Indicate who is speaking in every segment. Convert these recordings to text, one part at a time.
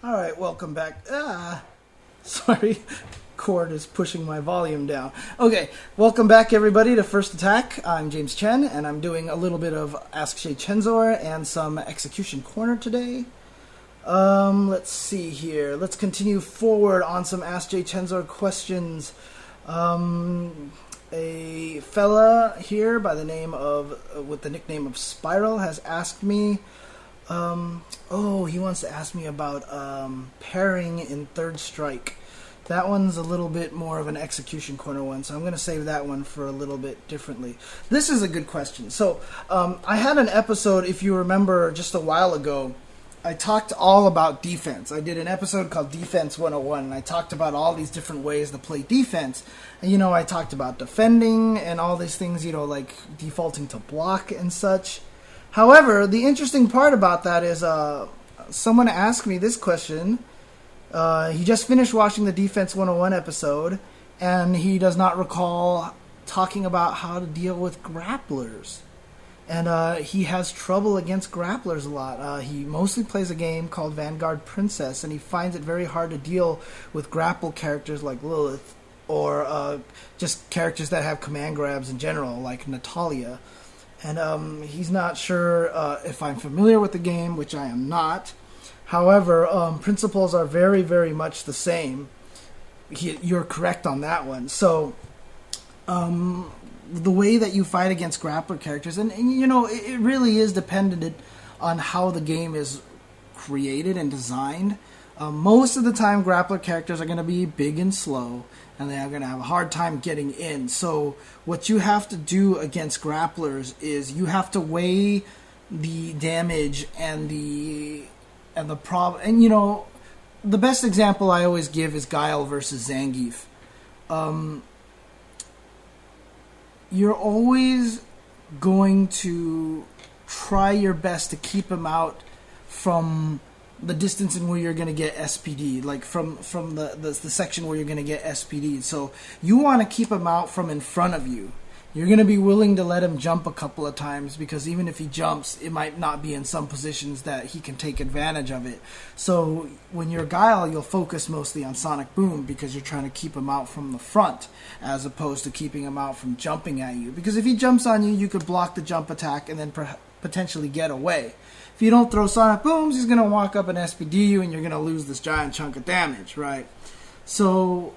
Speaker 1: All right, welcome back. Sorry, cord is pushing my volume down. Okay, welcome back everybody to First Attack. I'm James Chen, and I'm doing a little bit of AskJchensor and some Execution Corner today. Let's see here. Let's continue forward on some AskJchensor questions. A fella here by the name of, with the nickname of Spiral, has asked me. He wants to ask me about pairing in Third Strike. That one's a little bit more of an Execution Corner one, so I'm going to save that one for a little bit differently. This is a good question. So, I had an episode, if you remember, just a while ago. I talked all about defense. I did an episode called Defense 101, and I talked about all these different ways to play defense. And, I talked about defending and all these things, like defaulting to block and such. However, the interesting part about that is someone asked me this question. He just finished watching the Defense 101 episode, and he does not recall talking about how to deal with grapplers. And he has trouble against grapplers a lot. He mostly plays a game called Vanguard Princess, and he finds it very hard to deal with grapple characters like Lilith, or just characters that have command grabs in general, like Natalia. And he's not sure if I'm familiar with the game, which I am not. However, principles are very, very much the same. You're correct on that one. So, the way that you fight against grappler characters, and it really is dependent on how the game is created and designed. Most of the time, grappler characters are going to be big and slow, and they are going to have a hard time getting in. So what you have to do against grapplers is you have to weigh the damage and the problem. And the best example I always give is Guile versus Zangief. You're always going to try your best to keep him out from the distance in where you're going to get SPD, like from the section where you're going to get SPD. So you want to keep him out from in front of you. You're going to be willing to let him jump a couple of times, because even if he jumps, it might not be in some positions that he can take advantage of it. So when you're Guile, you'll focus mostly on Sonic Boom, because you're trying to keep him out from the front, as opposed to keeping him out from jumping at you. Because if he jumps on you, you could block the jump attack and then potentially get away. If you don't throw Sonic Booms, he's going to walk up and SPD you, and you're going to lose this giant chunk of damage, right? So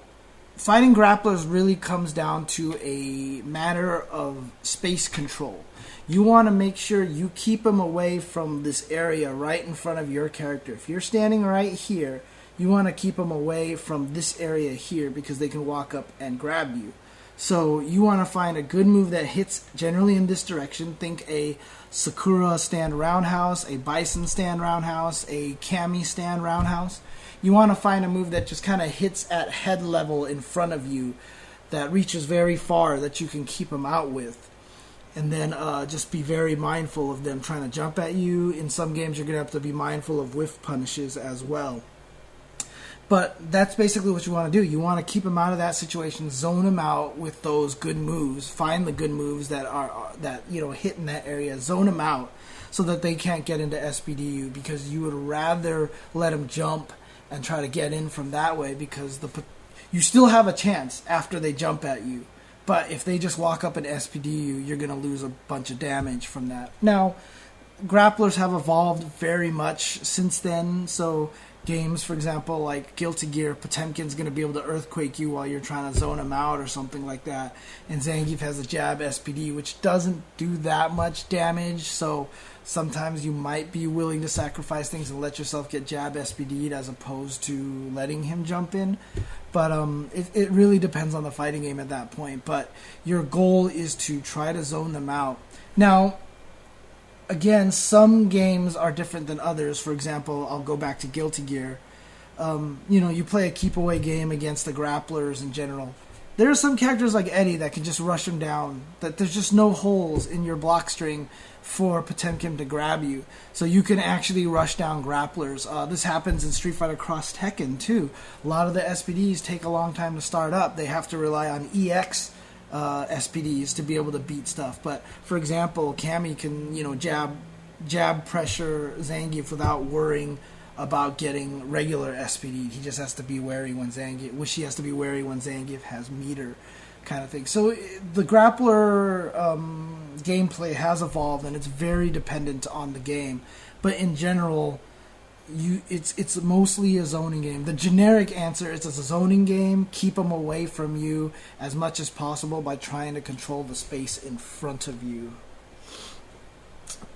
Speaker 1: fighting grapplers really comes down to a matter of space control. You want to make sure you keep them away from this area right in front of your character. If you're standing right here, you want to keep them away from this area here, because they can walk up and grab you. So you want to find a good move that hits generally in this direction. Think a Sakura stand roundhouse, a Bison stand roundhouse, a Kami stand roundhouse. You want to find a move that just kind of hits at head level in front of you, that reaches very far, that you can keep them out with. And then just be very mindful of them trying to jump at you. In some games, you're going to have to be mindful of whiff punishes as well. But that's basically what you want to do. You want to keep them out of that situation, zone them out with those good moves, find the good moves that hit in that area, zone them out so that they can't get into SPDU, because you would rather let them jump and try to get in from that way, because you still have a chance after they jump at you. But if they just walk up and SPD you're going to lose a bunch of damage from that. Now, grapplers have evolved very much since then, so games, for example, like Guilty Gear, Potemkin's going to be able to earthquake you while you're trying to zone him out or something like that. And Zangief has a jab SPD, which doesn't do that much damage, so sometimes you might be willing to sacrifice things and let yourself get jab SPD'd as opposed to letting him jump in. But it really depends on the fighting game at that point. But your goal is to try to zone them out. Now, again, some games are different than others. For example, I'll go back to Guilty Gear. You play a keep away game against the grapplers in general. There are some characters like Eddie that can just rush them down, that there's just no holes in your block string for Potemkin to grab you. So you can actually rush down grapplers. This happens in Street Fighter Cross Tekken too. A lot of the SPDs take a long time to start up. They have to rely on EX SPDs to be able to beat stuff. But for example, Kami can jab pressure Zangief without worrying about getting regular SPD. He just has to be wary when Zangief, she has to be wary when Zangief has meter, kind of thing. So the grappler gameplay has evolved, and it's very dependent on the game. But in general, it's mostly a zoning game. The generic answer is it's a zoning game. Keep them away from you as much as possible by trying to control the space in front of you.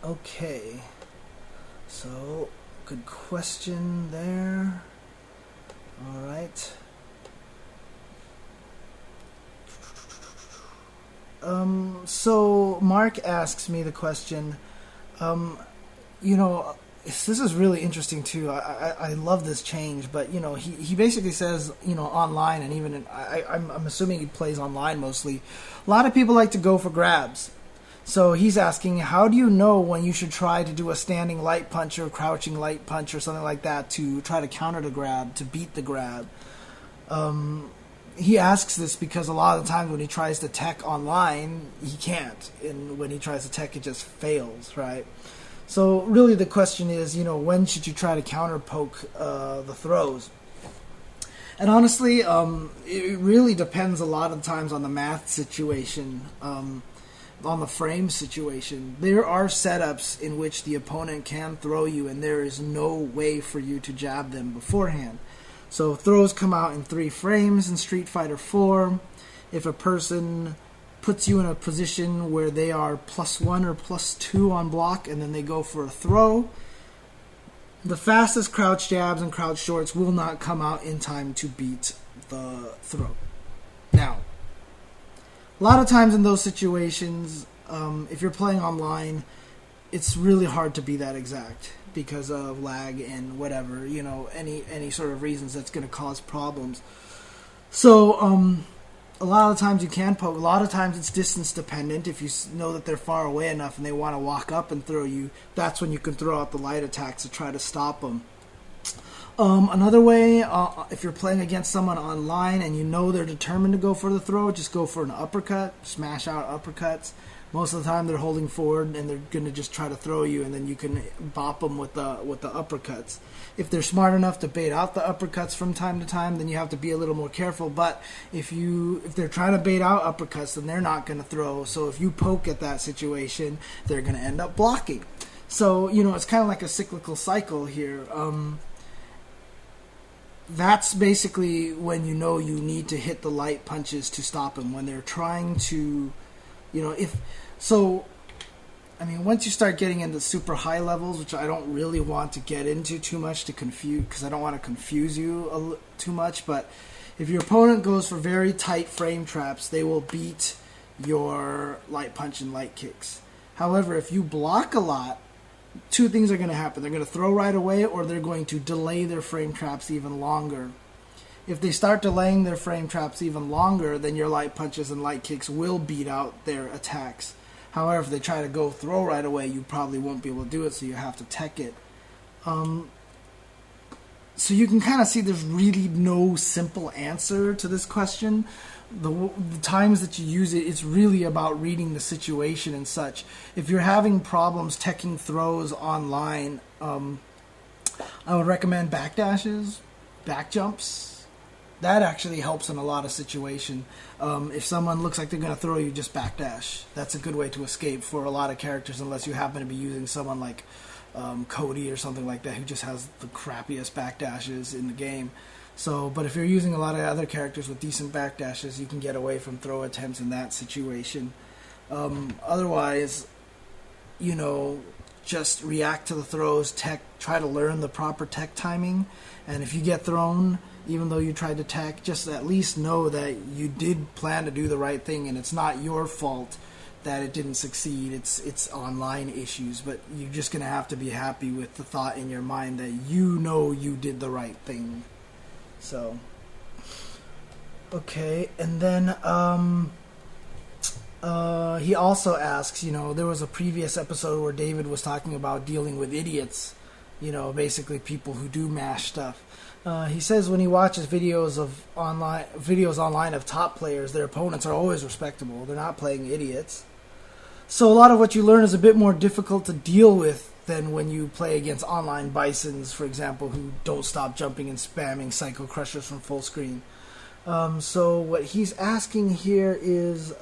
Speaker 1: Okay, so good question there. All right. So Mark asks me the question, this is really interesting too. I love this change, but he basically says, online, and even I'm assuming he plays online mostly. A lot of people like to go for grabs. So he's asking, how do you know when you should try to do a standing light punch or crouching light punch or something like that to try to counter the grab, to beat the grab? He asks this because a lot of the times when he tries to tech online, he can't. And when he tries to tech, it just fails, right? So really the question is, when should you try to counter poke the throws? And honestly, it really depends a lot of times on the math situation, on the frame situation. There are setups in which the opponent can throw you and there is no way for you to jab them beforehand. So throws come out in 3 frames in Street Fighter 4. If a person puts you in a position where they are +1 or +2 on block and then they go for a throw, the fastest crouch jabs and crouch shorts will not come out in time to beat the throw. Now, a lot of times in those situations, if you're playing online, it's really hard to be that exact because of lag and whatever, any sort of reasons that's going to cause problems. So, a lot of times you can poke. A lot of times it's distance dependent. If you know that they're far away enough and they want to walk up and throw you, that's when you can throw out the light attacks to try to stop them. Another way, if you're playing against someone online and you know they're determined to go for the throw, just go for an uppercut, smash out uppercuts. Most of the time they're holding forward and they're going to just try to throw you, and then you can bop them with the uppercuts. If they're smart enough to bait out the uppercuts from time to time, then you have to be a little more careful. But if they're trying to bait out uppercuts, then they're not going to throw. So if you poke at that situation, they're going to end up blocking. So, it's kind of like a cyclical cycle here. That's basically when you need to hit the light punches to stop them. When they're trying to, once you start getting into super high levels, which I don't really want to get into too much to confuse, because I don't want to confuse you too much, but if your opponent goes for very tight frame traps, they will beat your light punch and light kicks. However, if you block a lot, 2 things are going to happen. They're going to throw right away, or they're going to delay their frame traps even longer. If they start delaying their frame traps even longer, then your light punches and light kicks will beat out their attacks. However, if they try to go throw right away, you probably won't be able to do it, so you have to tech it. So you can kind of see there's really no simple answer to this question. The times that you use it, it's really about reading the situation and such. If you're having problems teching throws online, I would recommend backdashes, back jumps. That actually helps in a lot of situations. If someone looks like they're going to throw you, just backdash. That's a good way to escape for a lot of characters, unless you happen to be using someone like Cody or something like that, who just has the crappiest backdashes in the game. So, but if you're using a lot of other characters with decent backdashes, you can get away from throw attempts in that situation. Otherwise, just react to the throws, try to learn the proper tech timing, and if you get thrown, even though you tried to tech, just at least know that you did plan to do the right thing, and it's not your fault that it didn't succeed. It's online issues, but you're just going to have to be happy with the thought in your mind that you did the right thing. So, okay, and then he also asks, there was a previous episode where David was talking about dealing with idiots, basically people who do mash stuff. He says when he watches videos online of top players, their opponents are always respectable. They're not playing idiots. So a lot of what you learn is a bit more difficult to deal with than when you play against online bisons, for example, who don't stop jumping and spamming Psycho Crushers from full screen. So what he's asking here is,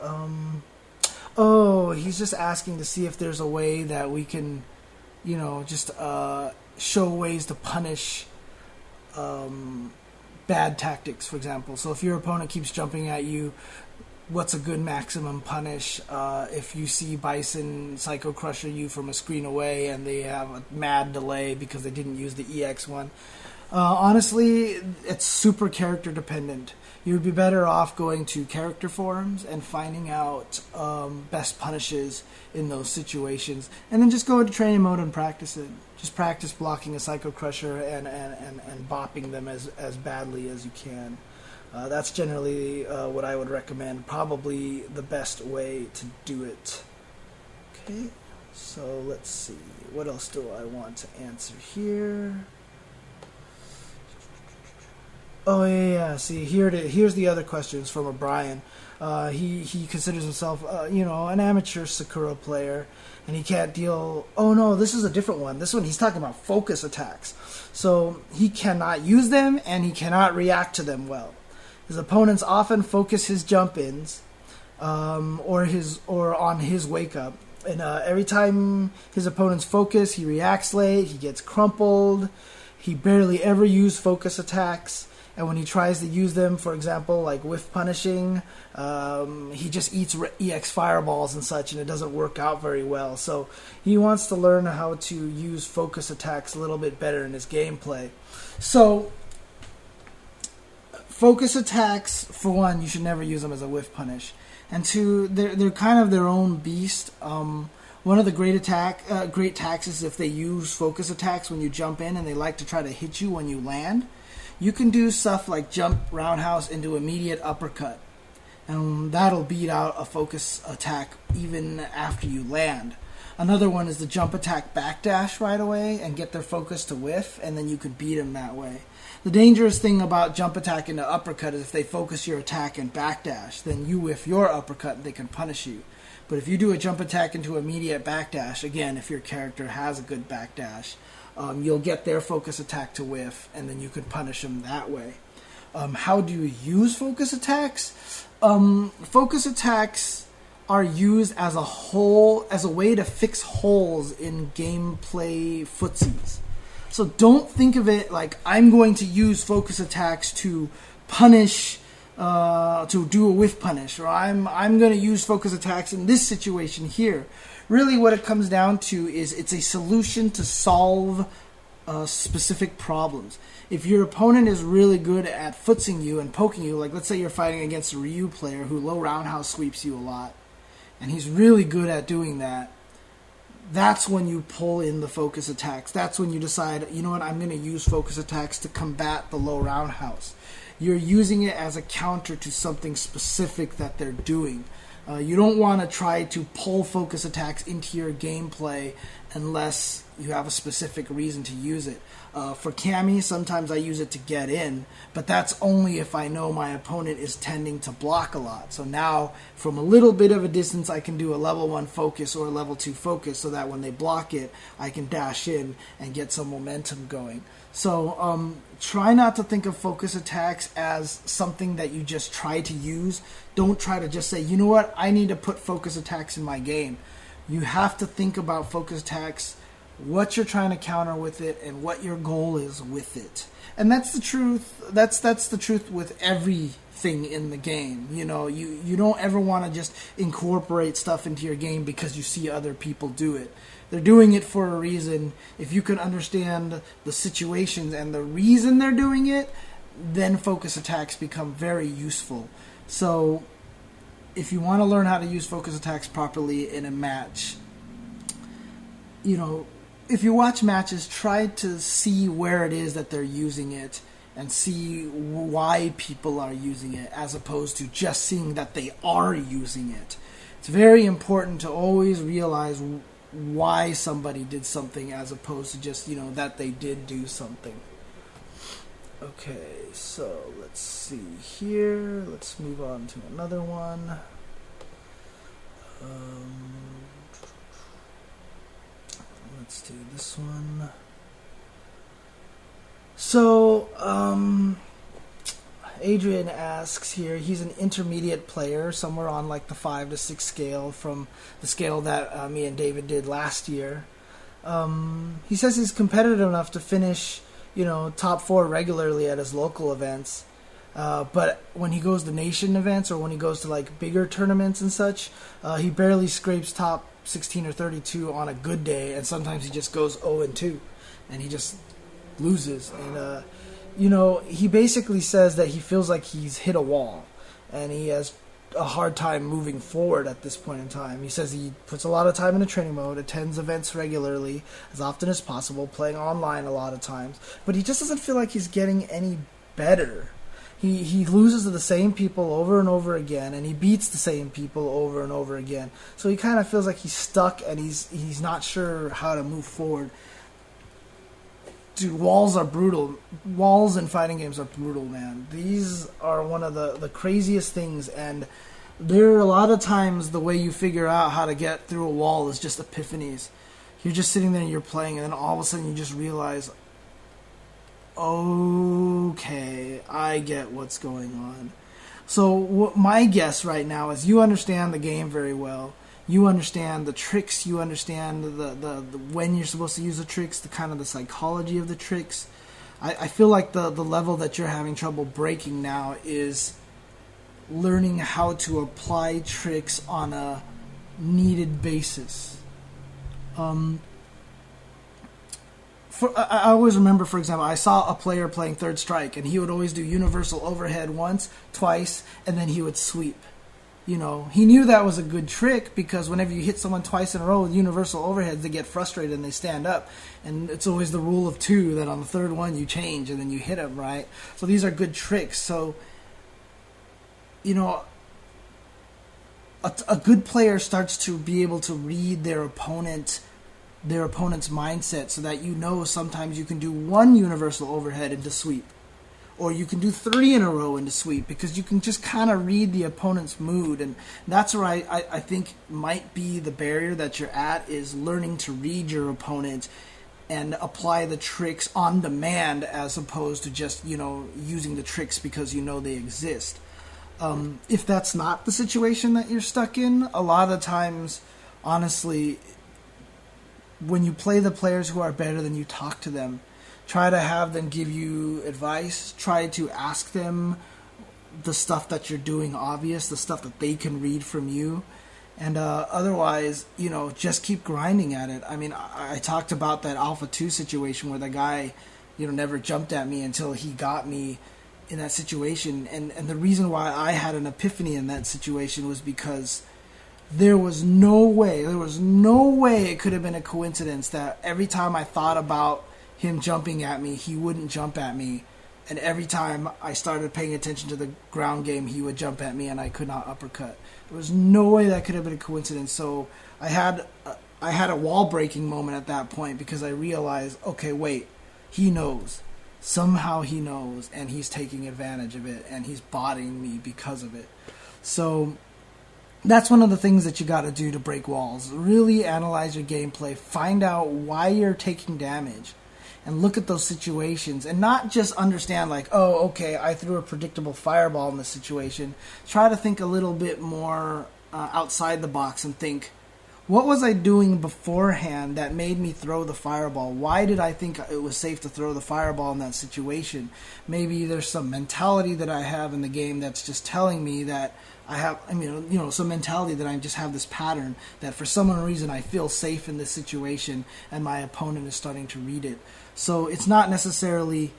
Speaker 1: he's just asking to see if there's a way that we can, just show ways to punish bad tactics, for example. So if your opponent keeps jumping at you, what's a good maximum punish? If you see Bison Psycho Crusher you from a screen away and they have a mad delay because they didn't use the EX1. Honestly, it's super character dependent. You would be better off going to character forums and finding out best punishes in those situations, and then just go into training mode and practice it. Just practice blocking a Psycho Crusher and bopping them as badly as you can. That's generally what I would recommend. Probably the best way to do it. Okay, so let's see. What else do I want to answer here? Oh, yeah. See, here's the other questions from O'Brien. He considers himself, an amateur Sakura player, and he can't deal... Oh, no, this is a different one. This one, he's talking about focus attacks. So he cannot use them, and he cannot react to them well. His opponents often focus his jump-ins or on his wake-up. And every time his opponents focus, he reacts late, he gets crumpled, he barely ever uses focus attacks. And when he tries to use them, for example, like whiff punishing, he just eats EX fireballs and such, and it doesn't work out very well. So he wants to learn how to use focus attacks a little bit better in his gameplay. So focus attacks, for one, you should never use them as a whiff punish. And two, they're kind of their own beast. One of the great attacks is if they use focus attacks when you jump in and they like to try to hit you when you land. You can do stuff like jump roundhouse into immediate uppercut, and that'll beat out a focus attack even after you land. Another one is the jump attack backdash right away and get their focus to whiff, and then you could beat them that way. The dangerous thing about jump attack into uppercut is if they focus your attack and backdash, then you whiff your uppercut and they can punish you. But if you do a jump attack into immediate backdash, again, if your character has a good backdash, you'll get their focus attack to whiff, and then you can punish them that way. How do you use focus attacks? Focus attacks are used as a way to fix holes in gameplay footsies. So don't think of it like I'm going to use focus attacks to punish, to do a whiff punish, or I'm going to use focus attacks in this situation here. Really what it comes down to is it's a solution to solve specific problems. If your opponent is really good at footsing you and poking you, like let's say you're fighting against a Ryu player who low roundhouse sweeps you a lot, and he's really good at doing that, that's when you pull in the focus attacks. That's when you decide, you know what, I'm going to use focus attacks to combat the low roundhouse. You're using it as a counter to something specific that they're doing. You don't want to try to pull focus attacks into your gameplay unless you have a specific reason to use it. For Cammy, sometimes I use it to get in, but that's only if I know my opponent is tending to block a lot. So now, from a little bit of a distance, I can do a level 1 focus or a level 2 focus so that when they block it, I can dash in and get some momentum going. So try not to think of focus attacks as something that you just try to use. Don't try to just say, you know what, I need to put focus attacks in my game. You have to think about focus attacks, what you're trying to counter with it, and what your goal is with it. And that's the truth. That's the truth with everything in the game. You know, you don't ever want to just incorporate stuff into your game because you see other people do it. They're doing it for a reason. If you can understand the situations and the reason they're doing it, then focus attacks become very useful. So if you want to learn how to use focus attacks properly in a match, you know, if you watch matches, try to see where it is that they're using it and see why people are using it, as opposed to just seeing that they are using it. It's very important to always realize why somebody did something as opposed to just, you know, that they did do something. Okay, so let's see here. Let's move on to another one. let's do this one. So, Adrian asks here, he's an intermediate player, somewhere on like the 5 to 6 scale from the scale that me and David did last year. He says he's competitive enough to finish, top 4 regularly at his local events. But when he goes to nation events or when he goes to like bigger tournaments and such, he barely scrapes top 16 or 32 on a good day, and sometimes he just goes 0-2, and he just loses. And he basically says that he feels like he's hit a wall, and he has a hard time moving forward at this point in time. He says he puts a lot of time into training mode, attends events regularly, as often as possible, playing online a lot of times, but he just doesn't feel like he's getting any better. He loses to the same people over and over again, and he beats the same people over and over again. So he kind of feels like he's stuck, and he's not sure how to move forward. Dude, walls are brutal. Walls in fighting games are brutal, man. These are one of the craziest things, and there are a lot of times the way you figure out how to get through a wall is just epiphanies. You're just sitting there and you're playing, and then all of a sudden you just realize, okay, I get what's going on. So my guess right now is you understand the game very well. You understand the tricks. You understand the when you're supposed to use the tricks, the kind of the psychology of the tricks. I feel like the level that you're having trouble breaking now is learning how to apply tricks on a needed basis. I always remember, for example, I saw a player playing Third Strike, and he would always do universal overhead once, twice, and then he would sweep. He knew that was a good trick because whenever you hit someone twice in a row with universal overheads, they get frustrated and they stand up. And it's always the rule of 2 that on the third one you change and then you hit them, right? So these are good tricks. So, a good player starts to be able to read their opponent's mindset, so that sometimes you can do 1 universal overhead into sweep, or you can do 3 in a row into sweep, because you can just kind of read the opponent's mood. And that's where I think might be the barrier that you're at, is learning to read your opponent and apply the tricks on demand, as opposed to just using the tricks because they exist. If that's not the situation that you're stuck in, a lot of times, honestly, when you play the players who are better than you, talk to them. Try to have them give you advice. Try to ask them the stuff that you're doing obvious, the stuff that they can read from you. And otherwise, just keep grinding at it. I mean, I talked about that Alpha 2 situation where the guy, never jumped at me until he got me in that situation. And the reason why I had an epiphany in that situation was because there was no way it could have been a coincidence that every time I thought about him jumping at me, he wouldn't jump at me. And every time I started paying attention to the ground game, he would jump at me and I could not uppercut. There was no way that could have been a coincidence. So I had a wall breaking moment at that point, because I realized, okay, wait, he knows. Somehow he knows, and he's taking advantage of it, and he's botting me because of it. So that's one of the things that you got to do to break walls. Really analyze your gameplay. Find out why you're taking damage. And look at those situations. And not just understand like, oh, okay, I threw a predictable fireball in this situation. Try to think a little bit more outside the box and think, what was I doing beforehand that made me throw the fireball? Why did I think it was safe to throw the fireball in that situation? Maybe there's some mentality that I have in the game that's just telling me that I have, some mentality that I just have this pattern that for some reason I feel safe in this situation, and my opponent is starting to read it. So it's not necessarily,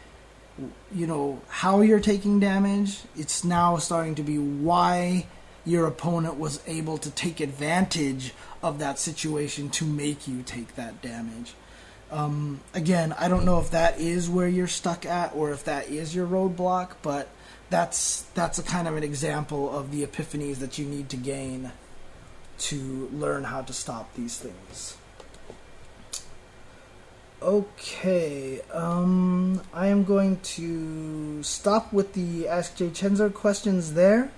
Speaker 1: how you're taking damage. It's now starting to be why your opponent was able to take advantage of that situation to make you take that damage. Again, I don't know if that is where you're stuck at or if that is your roadblock, but that's a kind of an example of the epiphanies that you need to gain to learn how to stop these things. Okay, I am going to stop with the AskJchensor questions there,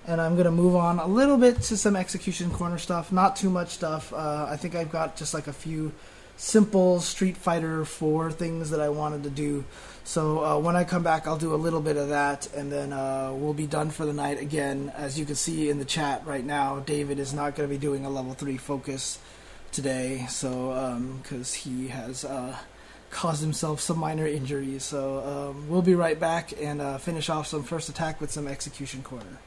Speaker 1: and I'm going to move on a little bit to some Execution Corner stuff. Not too much stuff. I think I've got just like a few simple Street Fighter 4 things that I wanted to do. So when I come back, I'll do a little bit of that, and then we'll be done for the night. Again, as you can see in the chat right now, David is not going to be doing a level 3 focus today, so because he has caused himself some minor injuries. So we'll be right back and finish off some first attack with some execution corner.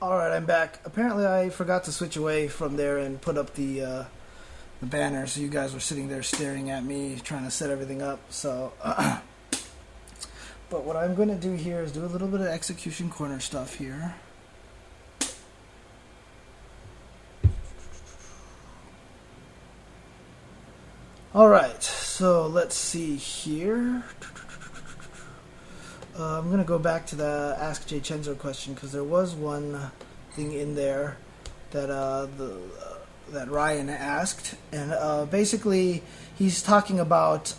Speaker 1: Alright, I'm back. Apparently I forgot to switch away from there and put up the banner, so you guys were sitting there staring at me, trying to set everything up. So, but what I'm going to do here is do a little bit of execution corner stuff here. Alright, so let's see here. I'm going to go back to the AskJchensor question, because there was one thing in there that that Ryan asked, and basically he's talking about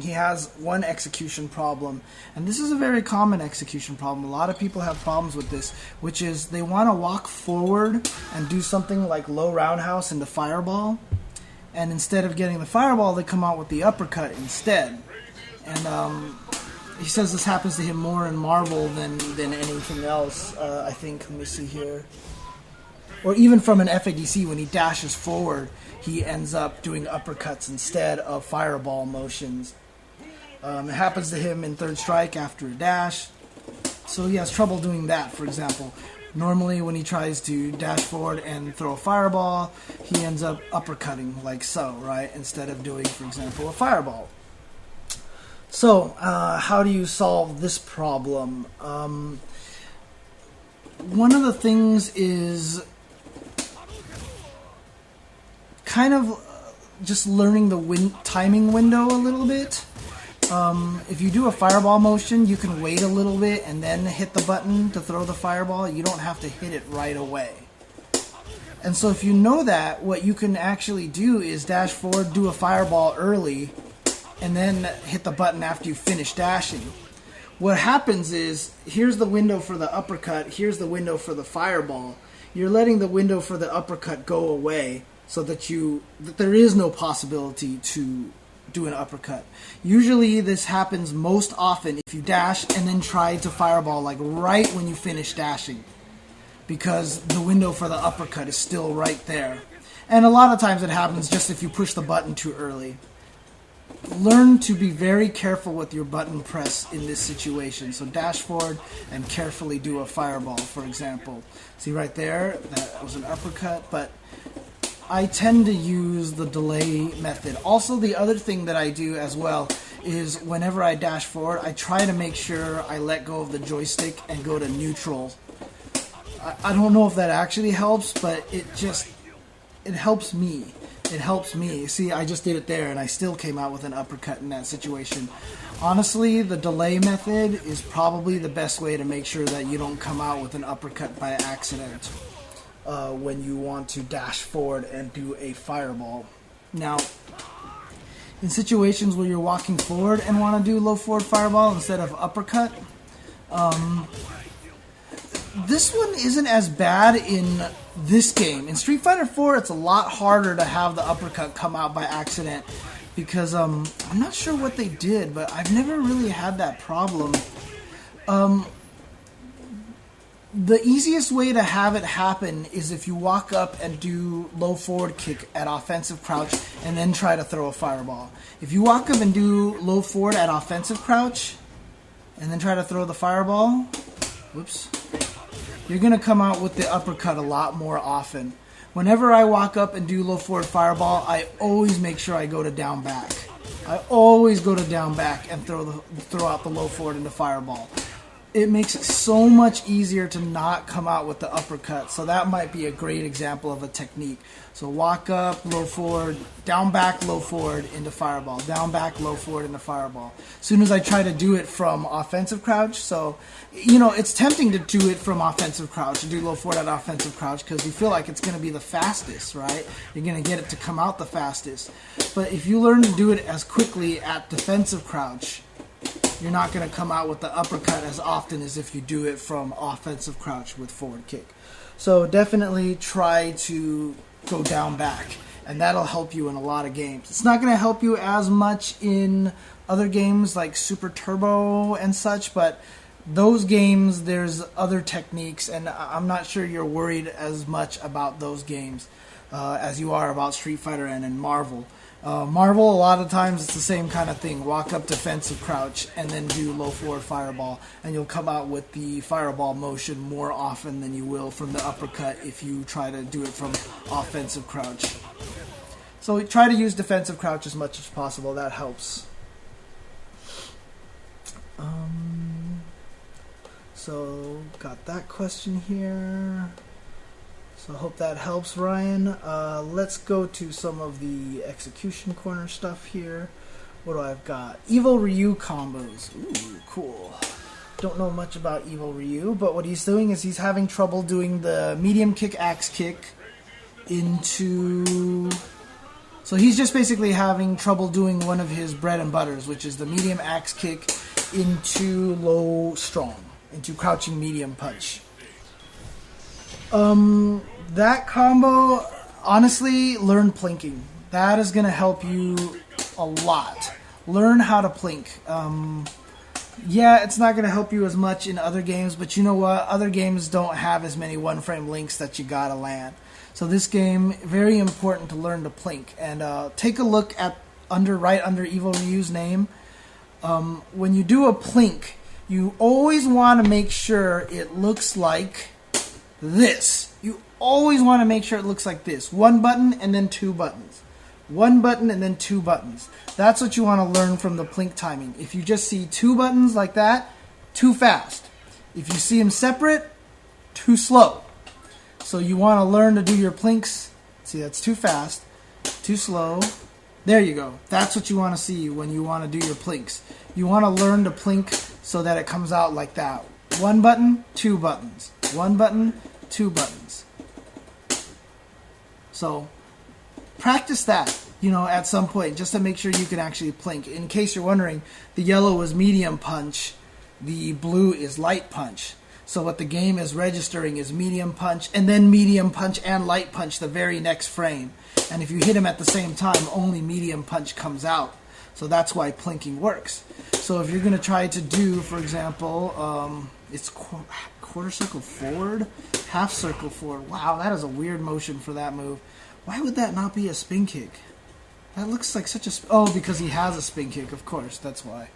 Speaker 1: he has one execution problem, and this is a very common execution problem. A lot of people have problems with this, which is they want to walk forward and do something like low roundhouse into fireball, and instead of getting the fireball, they come out with the uppercut instead. And he says this happens to him more in Marvel than anything else, I think. Let me see here. Or even from an FADC, when he dashes forward, he ends up doing uppercuts instead of fireball motions. It happens to him in Third Strike after a dash. So he has trouble doing that, for example. Normally, when he tries to dash forward and throw a fireball, he ends up uppercutting, like so, right? Instead of doing, for example, a fireball. So, how do you solve this problem? One of the things is kind of just learning the timing window a little bit. If you do a fireball motion, you can wait a little bit and then hit the button to throw the fireball. You don't have to hit it right away. And so if you know that, what you can actually do is dash forward, do a fireball early, and then hit the button after you finish dashing. What happens is, here's the window for the uppercut, here's the window for the fireball. You're letting the window for the uppercut go away so that there is no possibility to do an uppercut. Usually this happens most often if you dash and then try to fireball like right when you finish dashing, because the window for the uppercut is still right there. And a lot of times it happens just if you push the button too early. Learn to be very careful with your button press in this situation. So dash forward and carefully do a fireball, for example. See right there, that was an uppercut, but I tend to use the delay method. Also, the other thing that I do as well is whenever I dash forward, I try to make sure I let go of the joystick and go to neutral. I don't know if that actually helps, but it helps me. It helps me. See, I just did it there, and I still came out with an uppercut in that situation. Honestly, the delay method is probably the best way to make sure that you don't come out with an uppercut by accident when you want to dash forward and do a fireball. Now, in situations where you're walking forward and want to do low forward fireball instead of uppercut, this one isn't as bad in this game. In Street Fighter 4, it's a lot harder to have the uppercut come out by accident, because I'm not sure what they did, but I've never really had that problem. The easiest way to have it happen is if you walk up and do low forward kick at offensive crouch and then try to throw a fireball. If you walk up and do low forward at offensive crouch and then try to throw the fireball, whoops, you're going to come out with the uppercut a lot more often. Whenever I walk up and do low forward fireball, I always make sure I go to down back. I always go to down back and throw out the low forward into fireball. it makes it so much easier to not come out with the uppercut. So that might be a great example of a technique. So walk up, low forward, down back, low forward into fireball, down back, low forward into fireball. As soon as I try to do it from offensive crouch, so it's tempting to do it from offensive crouch, to do low forward at offensive crouch, because you feel like it's going to be the fastest, right? You're going to get it to come out the fastest. But if you learn to do it as quickly at defensive crouch, you're not going to come out with the uppercut as often as if you do it from offensive crouch with forward kick. So definitely try to go down back, and that'll help you in a lot of games. It's not going to help you as much in other games like Super Turbo and such, but those games, there's other techniques, and I'm not sure you're worried as much about those games as you are about Street Fighter and in Marvel. Marvel, a lot of times it's the same kind of thing. Walk up defensive crouch and then do low forward fireball, and you'll come out with the fireball motion more often than you will from the uppercut if you try to do it from offensive crouch. So try to use defensive crouch as much as possible. That helps. So got that question here. So I hope that helps, Ryan. Let's go to some of the execution corner stuff here. What do I've got? Evil Ryu combos. Ooh, cool. Don't know much about Evil Ryu, but what he's doing is he's having trouble doing the medium kick, axe kick into... So he's just basically having trouble doing one of his bread and butters, which is the medium axe kick into low strong, into crouching medium punch. That combo, honestly, learn plinking. That is going to help you a lot. Learn how to plink. Yeah, it's not going to help you as much in other games, but you know what? Other games don't have as many one-frame links that you got to land. So this game, very important to learn to plink. And take a look at right under Evil Ryu's name. When you do a plink, you always want to make sure it looks like this. You always want to make sure it looks like this. One button and then two buttons. One button and then two buttons. That's what you want to learn from the plink timing. If you just see two buttons like that, too fast. If you see them separate, too slow. So you want to learn to do your plinks. See, that's too fast, too slow. There you go. That's what you want to see when you want to do your plinks. You want to learn to plink so that it comes out like that. One button, two buttons. One button, two buttons. So practice that, at some point, just to make sure you can actually plink. In case you're wondering, the yellow is medium punch, the blue is light punch. So what the game is registering is medium punch, and then medium punch and light punch the very next frame. And if you hit them at the same time, only medium punch comes out. So that's why plinking works. So if you're going to try to do, for example, it's quarter circle forward, half circle forward. Wow, that is a weird motion for that move. Why would that not be a spin kick? That looks like such a... Oh, because he has a spin kick, of course. That's why.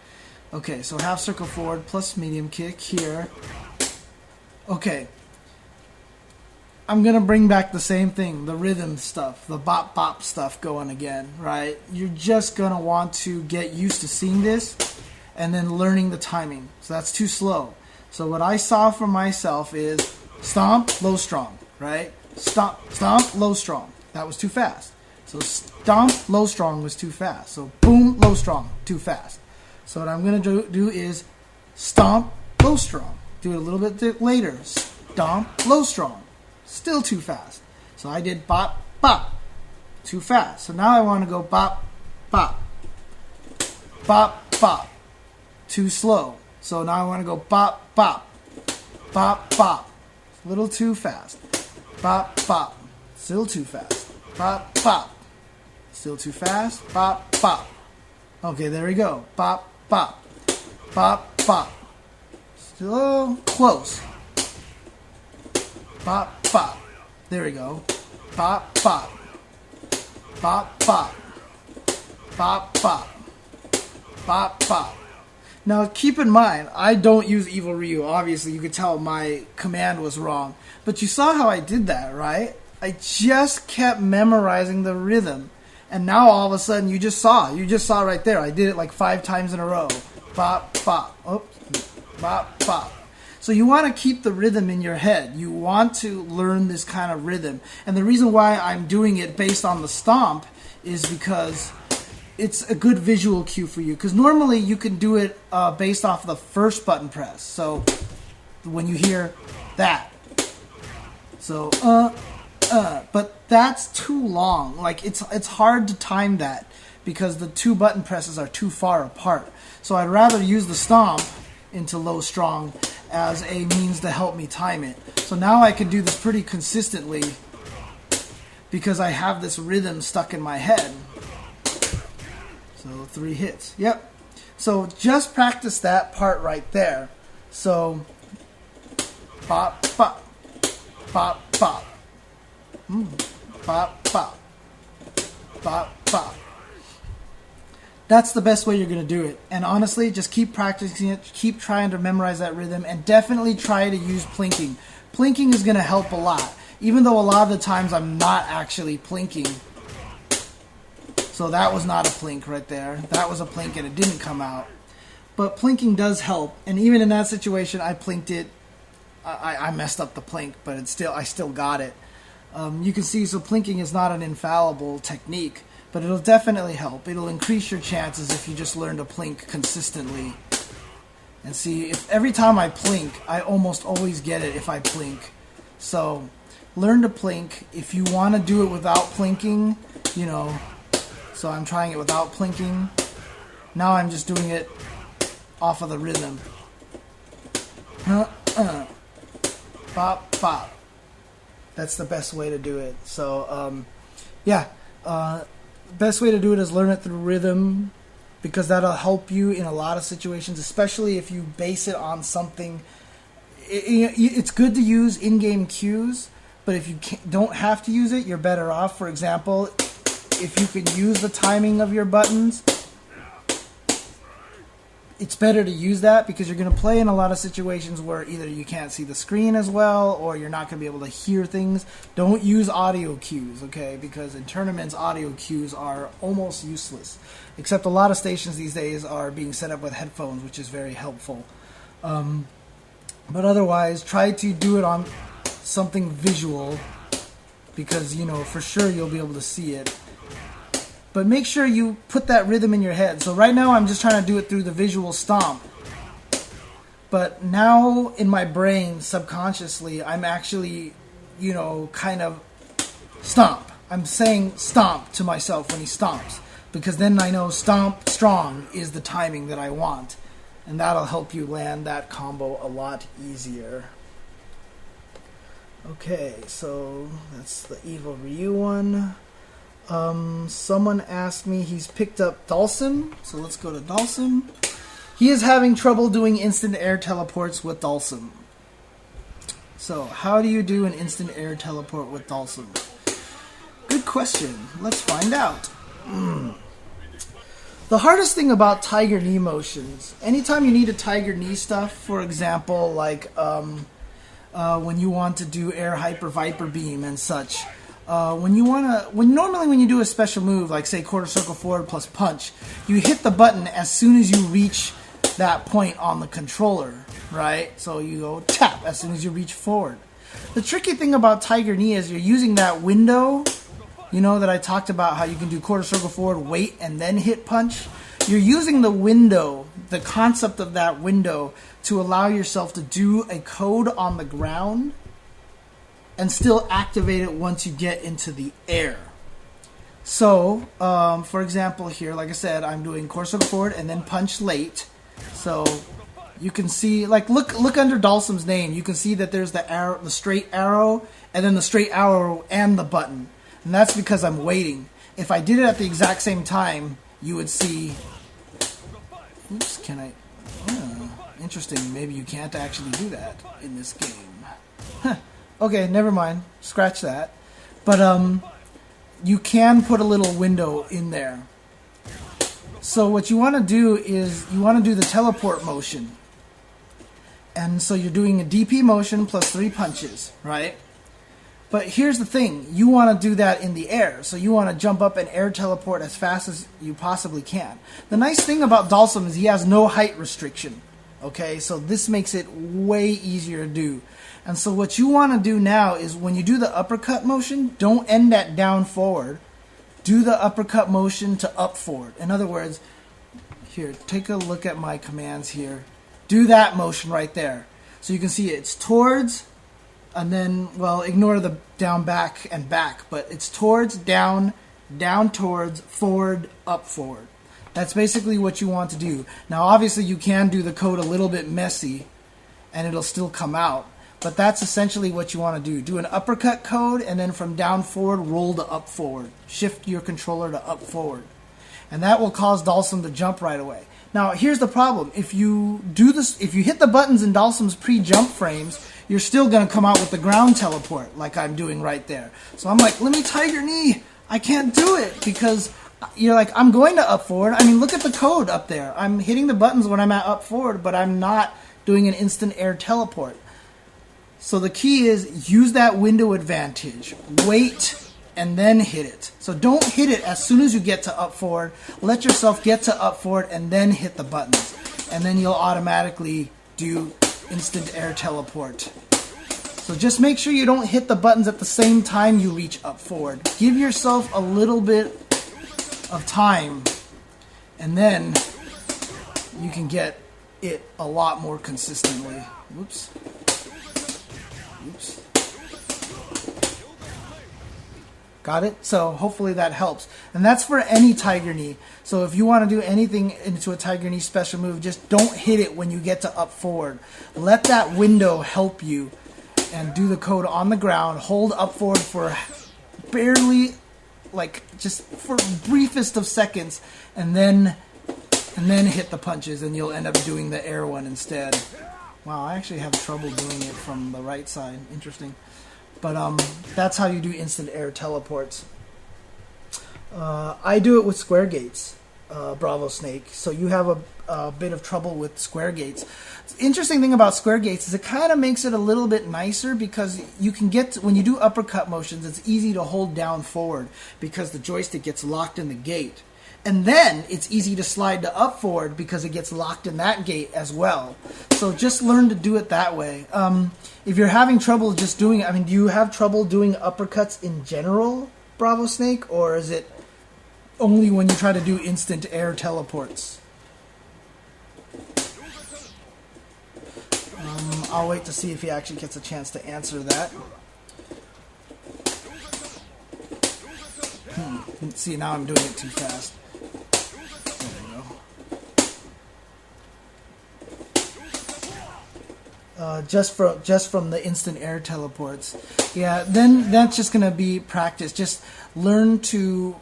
Speaker 1: Okay, so half circle forward plus medium kick here. Okay. I'm going to bring back the same thing, the rhythm stuff, the bop-bop stuff going again, right? You're just going to want to get used to seeing this and then learning the timing. So that's too slow. So what I saw for myself is stomp, low, strong, right? Stomp, low, strong. That was too fast. So stomp, low, strong was too fast. So boom, low, strong, too fast. So what I'm going to do is stomp, low, strong. Do it a little bit later. Stomp, low, strong. Still too fast. So I did bop, bop. Too fast. So now I want to go bop, bop. Bop, bop. Too slow. So now I want to go bop, bop. Bop, bop. A little too fast. Bop, bop. Still too fast. Bop, bop. Still too fast. Bop, bop. Okay, there we go. Bop, bop. Bop, bop. Still close. Bop, bop. There we go. Bop, bop. Bop, bop. Bop, bop. Bop, bop. Now, keep in mind, I don't use Evil Ryu. Obviously, you could tell my command was wrong. But you saw how I did that, right? I just kept memorizing the rhythm. And now, all of a sudden, you just saw right there. I did it like 5 times in a row. Bop, bop. Oops. Bop, bop. So you want to keep the rhythm in your head. You want to learn this kind of rhythm. And the reason why I'm doing it based on the stomp is because it's a good visual cue for you. Because normally you can do it based off the first button press. So when you hear that. So, but that's too long. Like it's hard to time that because the two button presses are too far apart. So I'd rather use the stomp into low strong as a means to help me time it. So now I can do this pretty consistently because I have this rhythm stuck in my head. So 3 hits. Yep. So just practice that part right there. So bop, bop, bop, bop. Bop, bop, bop, bop. That's the best way you're going to do it. And honestly, just keep practicing it. Keep trying to memorize that rhythm. And definitely try to use plinking. Plinking is going to help a lot. Even though a lot of the times I'm not actually plinking. So that was not a plink right there. That was a plink and it didn't come out. But plinking does help. And even in that situation, I plinked it. I messed up the plink, but I still got it. You can see, so plinking is not an infallible technique. But it'll definitely help. It'll increase your chances if you just learn to plink consistently. And see, if every time I plink, I almost always get it if I plink. So, learn to plink. If you want to do it without plinking, you know, so I'm trying it without plinking. Now I'm just doing it off of the rhythm. Bop, bop. That's the best way to do it. So, yeah. Best way to do it is learn it through rhythm because that'll help you in a lot of situations, especially if you base it on something. It's good to use in-game cues, but if you don't have to use it, you're better off. For example, if you can use the timing of your buttons, it's better to use that because you're going to play in a lot of situations where either you can't see the screen as well or you're not going to be able to hear things. Don't use audio cues, okay? Because in tournaments, audio cues are almost useless. Except a lot of stations these days are being set up with headphones, which is very helpful. But otherwise, try to do it on something visual because, you know, for sure you'll be able to see it. But make sure you put that rhythm in your head. So right now I'm just trying to do it through the visual stomp. But now in my brain, subconsciously, I'm actually, you know, kind of stomp. I'm saying stomp to myself when he stomps. Because then I know stomp strong is the timing that I want. And that'll help you land that combo a lot easier. Okay, so that's the Evil Ryu one. Someone asked me, he's picked up Dolphin, so let's go to Dolphin. He is having trouble doing instant air teleports with Dolphin. So, how do you do an instant air teleport with Dolphin? Good question. Let's find out. The hardest thing about tiger knee motions, anytime you need to tiger knee stuff, for example, like when you want to do air hyper viper beam and such, normally when you do a special move, like say quarter circle forward plus punch, you hit the button as soon as you reach that point on the controller, right? So you go tap as soon as you reach forward. The tricky thing about tiger knee is you're using that window, you know, that I talked about how you can do quarter circle forward, wait, and then hit punch. You're using the window, the concept of that window, to allow yourself to do a code on the ground and still activate it once you get into the air. So, for example here, like I said, I'm doing quarter circle forward and then punch late. So you can see, like, look under Dalsum's name. You can see that there's the arrow, the straight arrow, and then the straight arrow and the button. And that's because I'm waiting. If I did it at the exact same time, you would see... Oops, can I... interesting. Maybe you can't actually do that in this game. Huh. Okay, never mind. Scratch that. But you can put a little window in there. So what you want to do is you want to do the teleport motion. And so you're doing a DP motion plus 3 punches, right? But here's the thing. You want to do that in the air. So you want to jump up and air teleport as fast as you possibly can. The nice thing about Dalsum is he has no height restriction. Okay, so this makes it way easier to do. And so what you want to do now is when you do the uppercut motion, don't end at down forward. Do the uppercut motion to up forward. In other words, here, take a look at my commands here. Do that motion right there. So you can see it's towards, and then, well, ignore the down, back, and back, but it's towards, down, down towards, forward, up forward. That's basically what you want to do. Now, obviously, you can do the code a little bit messy, and it'll still come out. But that's essentially what you want to do. Do an uppercut code, and then from down forward, roll to up forward. Shift your controller to up forward. And that will cause Dolphin to jump right away. Now, here's the problem. If you do this, if you hit the buttons in Dolphin's pre-jump frames, you're still going to come out with the ground teleport, like I'm doing right there. So I'm like, let me tiger knee. I can't do it, because you're like, I'm going to up forward. I mean, look at the code up there. I'm hitting the buttons when I'm at up forward, but I'm not doing an instant air teleport. So the key is use that window advantage. Wait and then hit it. So don't hit it as soon as you get to up forward. Let yourself get to up forward and then hit the buttons. And then you'll automatically do instant air teleport. So just make sure you don't hit the buttons at the same time you reach up forward. Give yourself a little bit of time, and then you can get it a lot more consistently. Whoops. Oops. Got it? So hopefully that helps. And that's for any tiger knee. So if you want to do anything into a tiger knee special move, just don't hit it when you get to up forward. Let that window help you and do the code on the ground. Hold up forward for barely, like just for briefest of seconds, and then hit the punches, and you'll end up doing the air one instead. Wow, I actually have trouble doing it from the right side. Interesting. But that's how you do instant air teleports. I do it with square gates, Bravo Snake. So you have a bit of trouble with square gates. The interesting thing about square gates is it kind of makes it a little bit nicer, because you can get when you do uppercut motions, it's easy to hold down forward because the joystick gets locked in the gate. And then it's easy to slide to up forward because it gets locked in that gate as well. So just learn to do it that way. If you're having trouble just doing it, I mean, do you have trouble doing uppercuts in general, Bravo Snake? Or is it only when you try to do instant air teleports? I'll wait to see if he actually gets a chance to answer that. See, now I'm doing it too fast. Just from the instant air teleports. Yeah, then that's just going to be practice. Just learn to,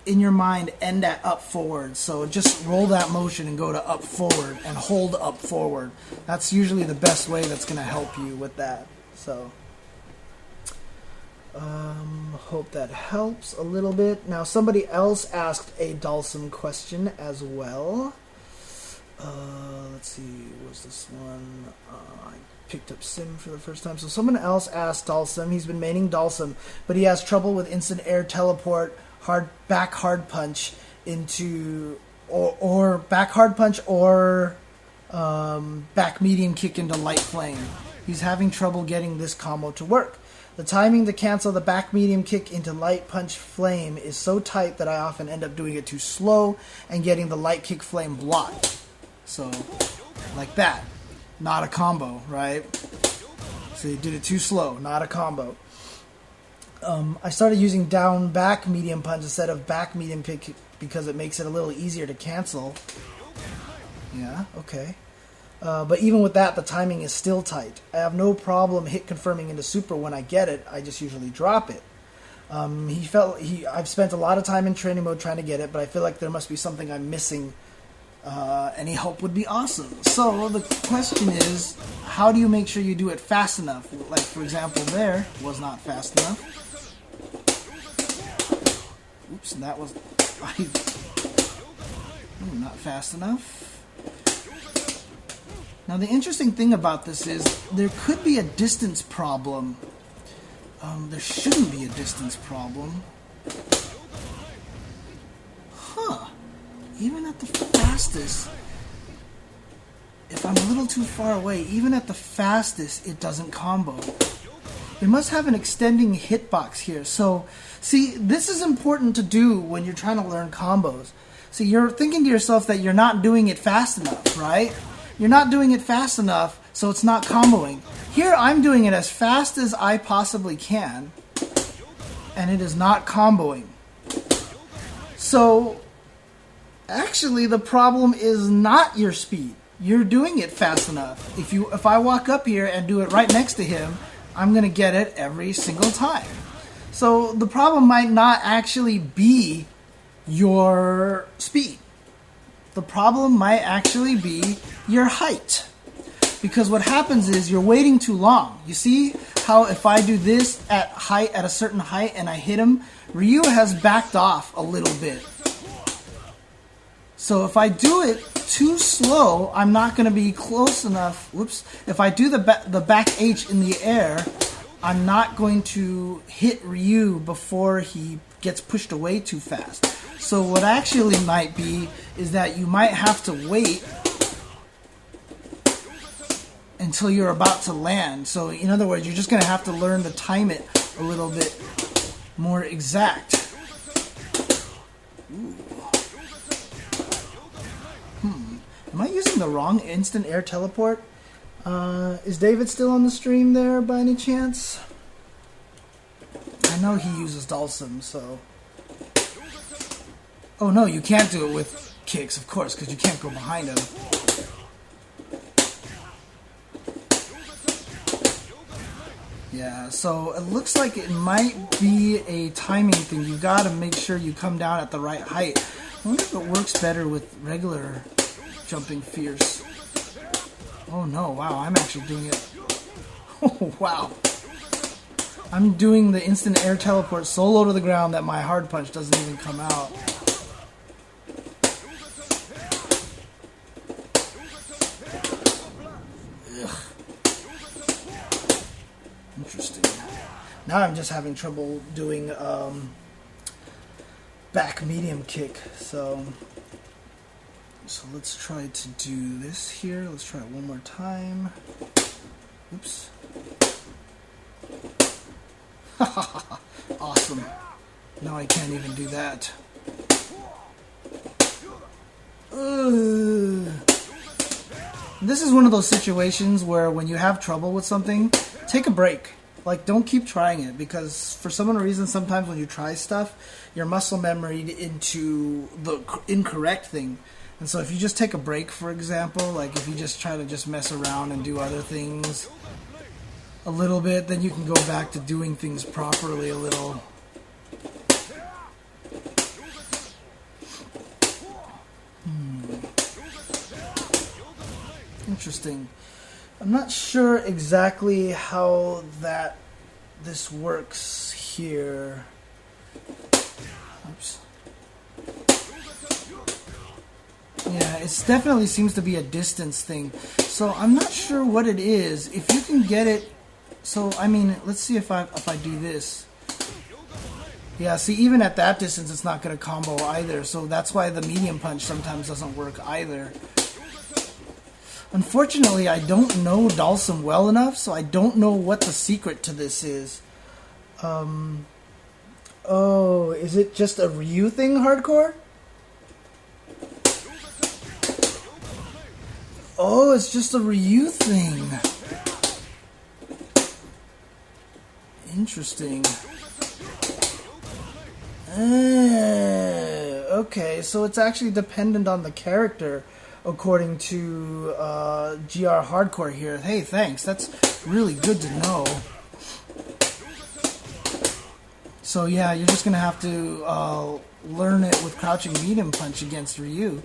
Speaker 1: in your mind, end at up forward. So just roll that motion and go to up forward and hold up forward. That's usually the best way that's going to help you with that. So hope that helps a little bit. Now somebody else asked a Dolphin question as well. Let's see, was this one? I picked up Sim for the first time. So someone else asked Dolphin. He's been maining Dolphin, but he has trouble with instant air teleport, back hard punch into, or back hard punch or back medium kick into light flame. He's having trouble getting this combo to work. The timing to cancel the back medium kick into light punch flame is so tight that I often end up doing it too slow and getting the light kick flame blocked. So, like that. Not a combo, right? So you did it too slow, not a combo. I started using down back medium punch instead of back medium kick because it makes it a little easier to cancel. Yeah, okay. But even with that, the timing is still tight. I have no problem hit confirming into super when I get it. I just usually drop it. I've spent a lot of time in training mode trying to get it, but I feel like there must be something I'm missing. Any help would be awesome. So the question is, how do you make sure you do it fast enough? Like, for example, there was not fast enough. Oops, that was not fast enough. Now the interesting thing about this is there could be a distance problem. There shouldn't be a distance problem. Huh. Even at the fastest, if I'm a little too far away, even at the fastest, it doesn't combo. It must have an extending hitbox here. So, see, this is important to do when you're trying to learn combos. See, you're thinking to yourself that you're not doing it fast enough, right? You're not doing it fast enough, so it's not comboing. Here, I'm doing it as fast as I possibly can, and it is not comboing. So, actually, the problem is not your speed. You're doing it fast enough. If I walk up here and do it right next to him, I'm going to get it every single time. So the problem might not actually be your speed. The problem might actually be your height. Because what happens is you're waiting too long. You see how if I do this at a certain height and I hit him, Ryu has backed off a little bit. So if I do it too slow, I'm not going to be close enough. Whoops. If I do the back H in the air, I'm not going to hit Ryu before he gets pushed away too fast. So what actually might be is that you might have to wait until you're about to land. So in other words, you're just going to have to learn to time it a little bit more exact. Ooh. Am I using the wrong instant air teleport? Is David still on the stream there by any chance? I know he uses Dolphin, so... Oh no, you can't do it with kicks, of course, because you can't go behind him. Yeah, so it looks like it might be a timing thing. You've got to make sure you come down at the right height. I wonder if it works better with regular jumping fierce. Oh no, wow, I'm actually doing it. Oh wow. I'm doing the instant air teleport so low to the ground that my hard punch doesn't even come out. Ugh. Interesting. Now I'm just having trouble doing back medium kick, so let's try to do this here. Let's try it one more time. Oops. Awesome. Now I can't even do that. This is one of those situations where when you have trouble with something, take a break. Like, don't keep trying it, because for some reason, sometimes when you try stuff, your muscle memory into the incorrect thing. And so if you just take a break, for example, like if you just try to just mess around and do other things a little bit, then you can go back to doing things properly a little. Interesting. I'm not sure exactly how this works here. Oops. Yeah, it definitely seems to be a distance thing. So I'm not sure what it is. If you can get it, so I mean, let's see if I do this. Yeah, see, even at that distance, it's not going to combo either. So that's why the medium punch sometimes doesn't work either. Unfortunately, I don't know Dolphin well enough, so I don't know what the secret to this is. Oh, is it just a Ryu thing, hardcore? Oh, it's just a Ryu thing. Interesting. Okay, so it's actually dependent on the character, according to GR Hardcore here. Hey, thanks. That's really good to know. So yeah, you're just going to have to learn it with crouching medium punch against Ryu.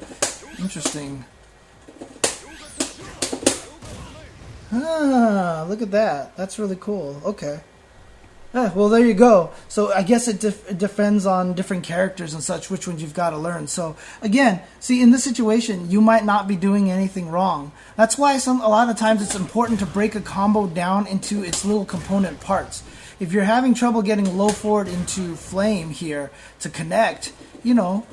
Speaker 1: Interesting. Ah, look at that. That's really cool. Okay. Well, there you go. So I guess it depends on different characters and such, which ones you've got to learn. So again, see, in this situation, you might not be doing anything wrong. That's why a lot of times it's important to break a combo down into its little component parts. If you're having trouble getting low forward into flame here to connect, you know,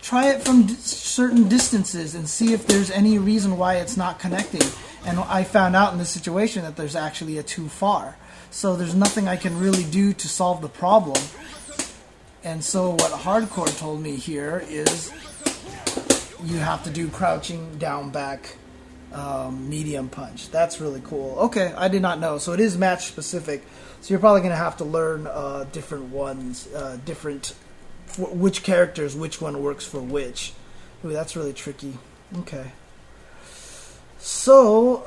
Speaker 1: try it from certain distances and see if there's any reason why it's not connecting. And I found out in this situation that there's actually a too far. So there's nothing I can really do to solve the problem. And so what Hardcore told me here is you have to do crouching down back medium punch. That's really cool. Okay, I did not know. So it is match specific. So you're probably going to have to learn different ones, which characters, which one works for which. Ooh, that's really tricky. Okay. So,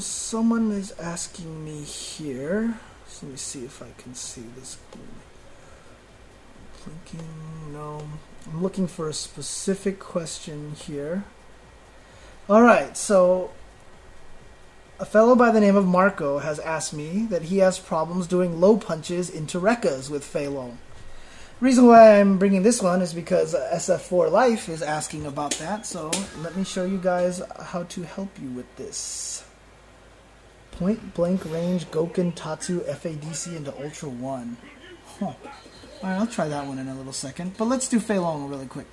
Speaker 1: someone is asking me here. So let me see if I can see this. Plinking, no. I'm looking for a specific question here. Alright, so a fellow by the name of Marco has asked me that he has problems doing low punches into Rekkas with Fei Long. The reason why I'm bringing this one is because SF4 Life is asking about that, so let me show you guys how to help you with this. Point blank range Goken Tatsu FADC into Ultra 1. Huh. Alright, I'll try that one in a little second, but let's do Fei Long really quick.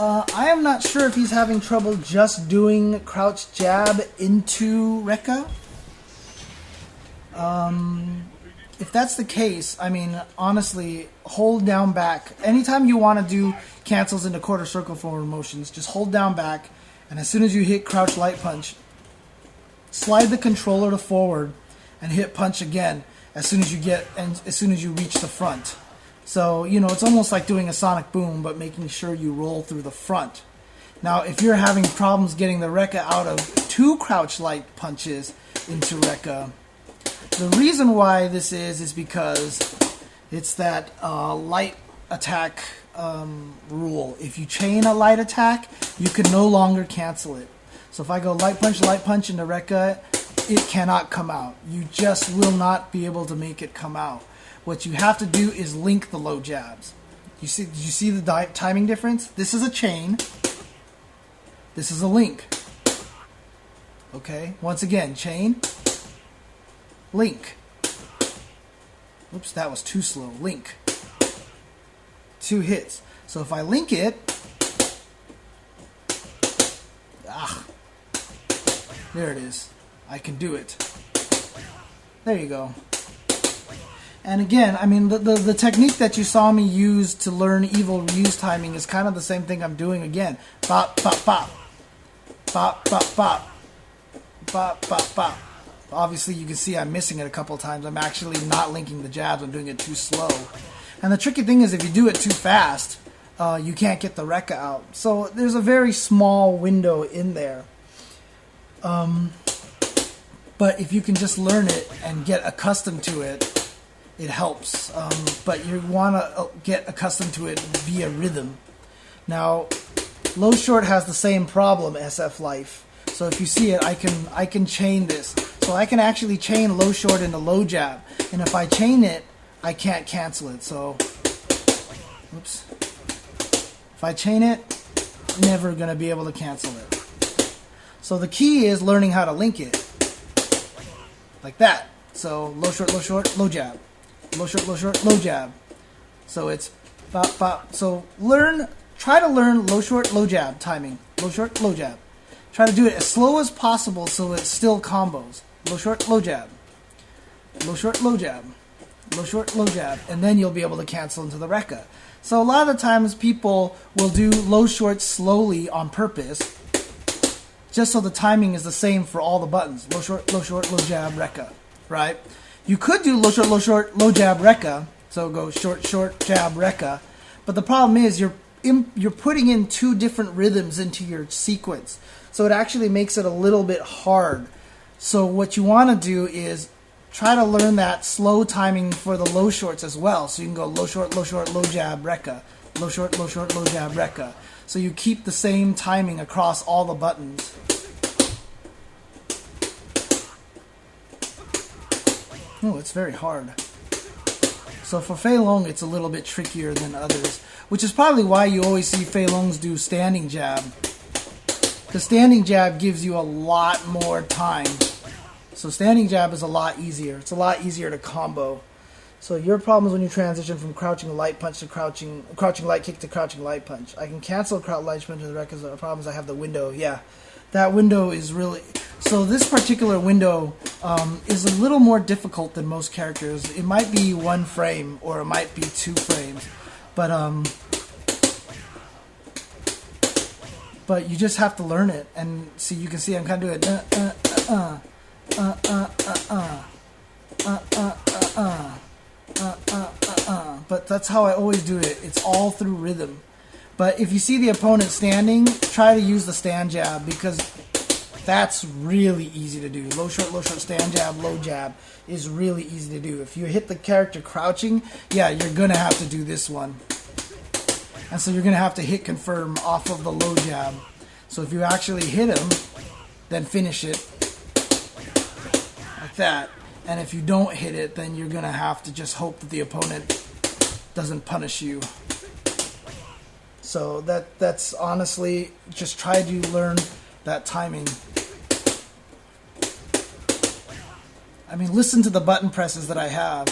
Speaker 1: I am not sure if he's having trouble just doing crouch jab into Rekka. If that's the case, I mean, honestly, hold down back. Anytime you want to do cancels into quarter circle forward motions, just hold down back, and as soon as you hit crouch light punch, slide the controller to forward and hit punch again as soon as you reach the front. So, you know, it's almost like doing a sonic boom, but making sure you roll through the front. Now, if you're having problems getting the Rekka out of 2 crouch light punches into Rekka, the reason why this is because it's that light attack rule. If you chain a light attack, you can no longer cancel it. So if I go light punch into Rekka, it cannot come out. You just will not be able to make it come out. What you have to do is link the low jabs. Did you see the timing difference? This is a chain. This is a link. Okay, once again, chain, link. Oops, that was too slow. Link. 2 hits. So if I link it, there it is. I can do it. There you go. And again, I mean, the technique that you saw me use to learn Evil Ryu's timing is kind of the same thing I'm doing again. Bop, bop, bop. Bop, bop, bop. Bop, bop, bop. Obviously, you can see I'm missing it a couple times. I'm actually not linking the jabs. I'm doing it too slow. And the tricky thing is if you do it too fast, you can't get the Rekka out. So there's a very small window in there. But if you can just learn it and get accustomed to it, it helps. But you want to get accustomed to it via rhythm. Now, low short has the same problem, SF Life. So if you see it, I can chain this. So I can actually chain low short into low jab. And if I chain it, I can't cancel it. So, oops. If I chain it, never going to be able to cancel it. So the key is learning how to link it. Like that. So low short, low jab. Low short, low jab. So it's bop, bop. So try to learn low short, low jab timing. Low short, low jab. Try to do it as slow as possible so it still combos. Low short, low jab. Low short, low jab. Low short, low jab. And then you'll be able to cancel into the Rekka. So a lot of the times people will do low short slowly on purpose, just so the timing is the same for all the buttons. Low short, low jab, Rekka. Right? You could do low short, low jab, Rekka. So go short, jab, Rekka. But the problem is you're putting in 2 different rhythms into your sequence. So it actually makes it a little bit hard. So what you want to do is try to learn that slow timing for the low shorts as well. So you can go low short, low jab, Rekka. Low short, low jab, Rekka. So you keep the same timing across all the buttons. Oh, it's very hard. So for Fei Long, it's a little bit trickier than others, which is probably why you always see Fei Longs do standing jab. Because standing jab gives you a lot more time. So standing jab is a lot easier. It's a lot easier to combo. So your problem is when you transition from crouching light punch to crouching light kick to crouching light punch. I can cancel crouch light punch in the record. The problem is I have the window. Yeah, that window is really... So this particular window is a little more difficult than most characters. It might be 1 frame or it might be 2 frames. But you just have to learn it. And see, you can see I'm kind of doing but that's how I always do it. It's all through rhythm. But if you see the opponent standing, try to use the stand jab, because that's really easy to do. Low short, stand jab, low jab is really easy to do. If you hit the character crouching, yeah, you're going to have to do this one. And so you're going to have to hit confirm off of the low jab. So if you actually hit him, then finish it like that. And if you don't hit it, then you're going to have to just hope that the opponent doesn't punish you. So that's honestly, just try to learn that timing. I mean, listen to the button presses that I have.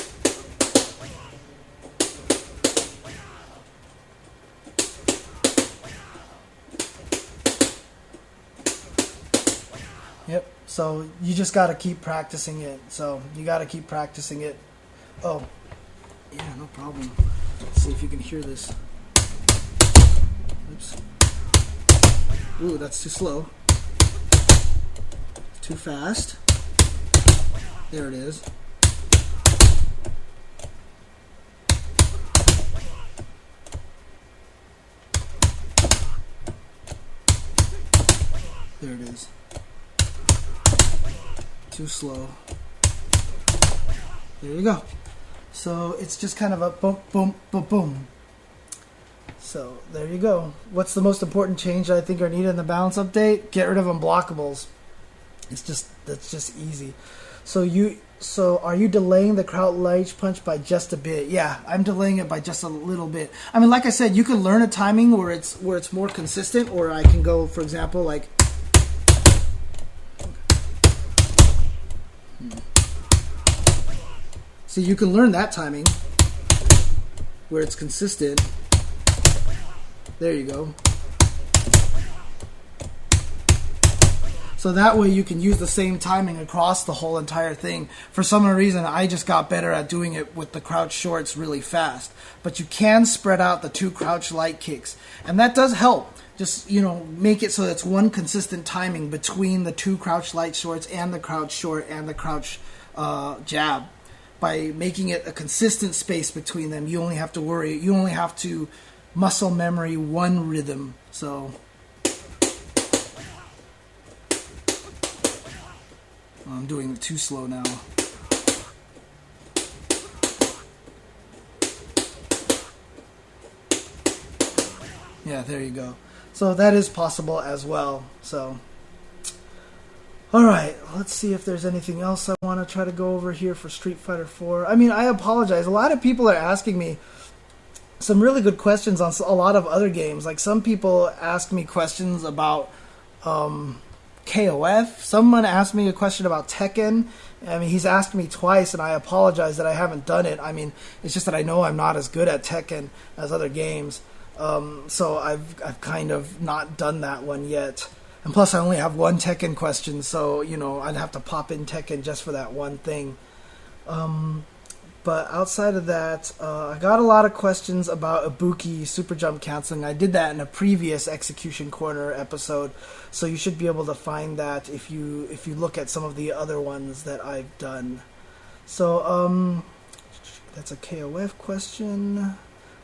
Speaker 1: Yep. So you just got to keep practicing it. So you got to keep practicing it. Oh, yeah, no problem. Let's see if you can hear this. Oops. Ooh, that's too slow. Too fast. There it is. There it is. Too slow. There you go. So it's just kind of a boom, boom, boom, boom. So there you go. What's the most important change I think are needed in the balance update? Get rid of unblockables. That's just easy. So are you delaying the crouch light punch by just a bit? Yeah, I'm delaying it by just a little bit. I mean, like I said, you can learn a timing where it's more consistent, or I can go, for example, like. So you can learn that timing where it's consistent. There you go. So that way you can use the same timing across the whole entire thing. For some reason, I just got better at doing it with the crouch shorts really fast. But you can spread out the 2 crouch light kicks. And that does help. Just, make it so it's one consistent timing between the 2 crouch light shorts and the crouch short and the crouch jab. By making it a consistent space between them, you only have to muscle memory one rhythm. So I'm doing it too slow now. Yeah, there you go. So that is possible as well. So alright, let's see if there's anything else I want to try to go over here for Street Fighter 4. I mean, I apologize. A lot of people are asking me some really good questions on a lot of other games. Like, some people ask me questions about KOF. Someone asked me a question about Tekken. I mean, he's asked me twice, and I apologize that I haven't done it. I mean, it's just that I know I'm not as good at Tekken as other games. So I've kind of not done that one yet. And plus, I only have one Tekken question, so, I'd have to pop in Tekken just for that one thing. But outside of that, I got a lot of questions about Ibuki Super Jump canceling. I did that in a previous Execution Corner episode, so you should be able to find that if you look at some of the other ones that I've done. So, that's a KOF question.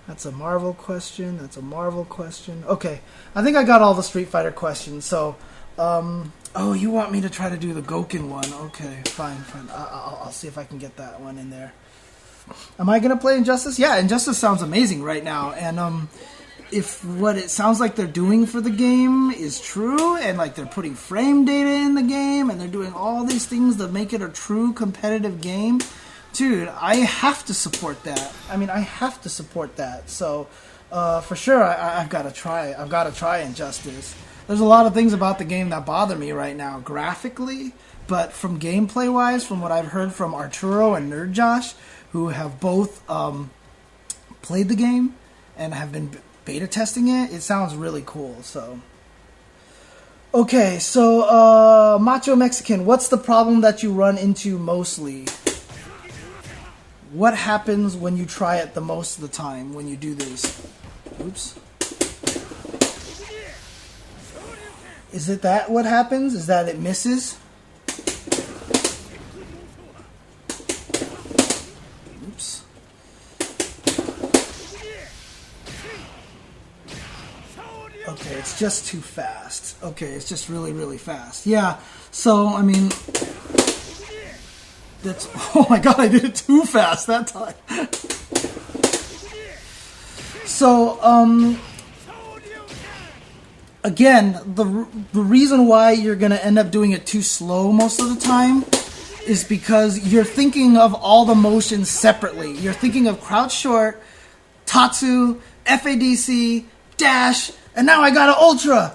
Speaker 1: That's a Marvel question. That's a Marvel question. Okay, I think I got all the Street Fighter questions. So, oh, you want me to try to do the Gouken one? Okay, fine. I'll see if I can get that one in there. Am I going to play Injustice? Yeah, Injustice sounds amazing right now. And if what it sounds like they're doing for the game is true, and like they're putting frame data in the game, and they're doing all these things to make it a true competitive game, dude, I have to support that. I mean, I have to support that. So, for sure, I've got to try. I've got to try Injustice. There's a lot of things about the game that bother me right now, graphically, but from gameplay-wise, from what I've heard from Arturo and Nerd Josh, who have both played the game and have been beta testing it. It sounds really cool. So, okay, so Macho Mexican, what's the problem that you run into mostly? What happens when you try it the most of the time when you do this? Oops. Is it that what happens? Is that it misses? Oops. Okay, it's just too fast. Okay, it's just really, really fast. Yeah, so, I mean, that's, oh my god, I did it too fast that time. So, again, the reason why you're going to end up doing it too slow most of the time is because you're thinking of all the motions separately. You're thinking of crouch short, Tatsu, FADC, dash, and now I got an ultra.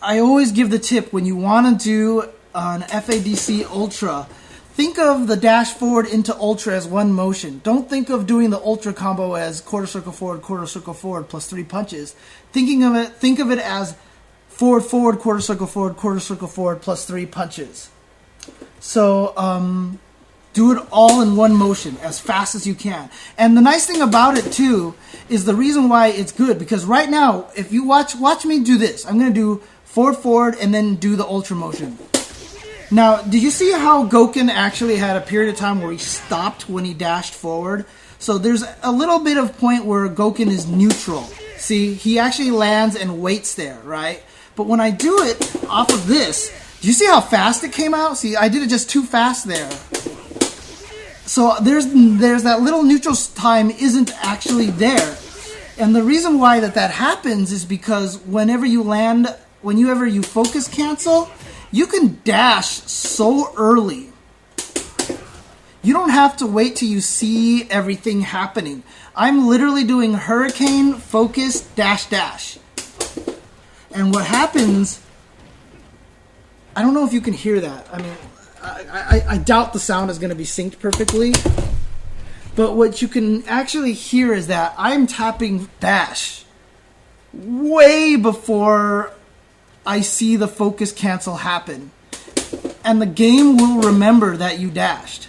Speaker 1: I always give the tip when you want to do an FADC ultra, think of the dash forward into ultra as one motion. Don't think of doing the ultra combo as quarter circle forward plus 3 punches. Think of it as forward, quarter circle forward plus 3 punches. So do it all in one motion as fast as you can. And the nice thing about it too is the reason why it's good, because right now if you watch me do this, I'm going to do forward and then do the ultra motion. Now, did you see how Goken actually had a period of time where he stopped when he dashed forward? So there's a little bit of point where Goken is neutral. See, he actually lands and waits there, right? But when I do it off of this, do you see how fast it came out? See, I did it just too fast there. So there's that little neutral time isn't actually there. And the reason why that happens is because whenever you focus cancel, you can dash so early. You don't have to wait till you see everything happening. I'm literally doing hurricane, focus, dash. And what happens, I don't know if you can hear that. I mean, I doubt the sound is going to be synced perfectly. But what you can actually hear is that I'm tapping dash way before I see the focus cancel happen. And the game will remember that you dashed.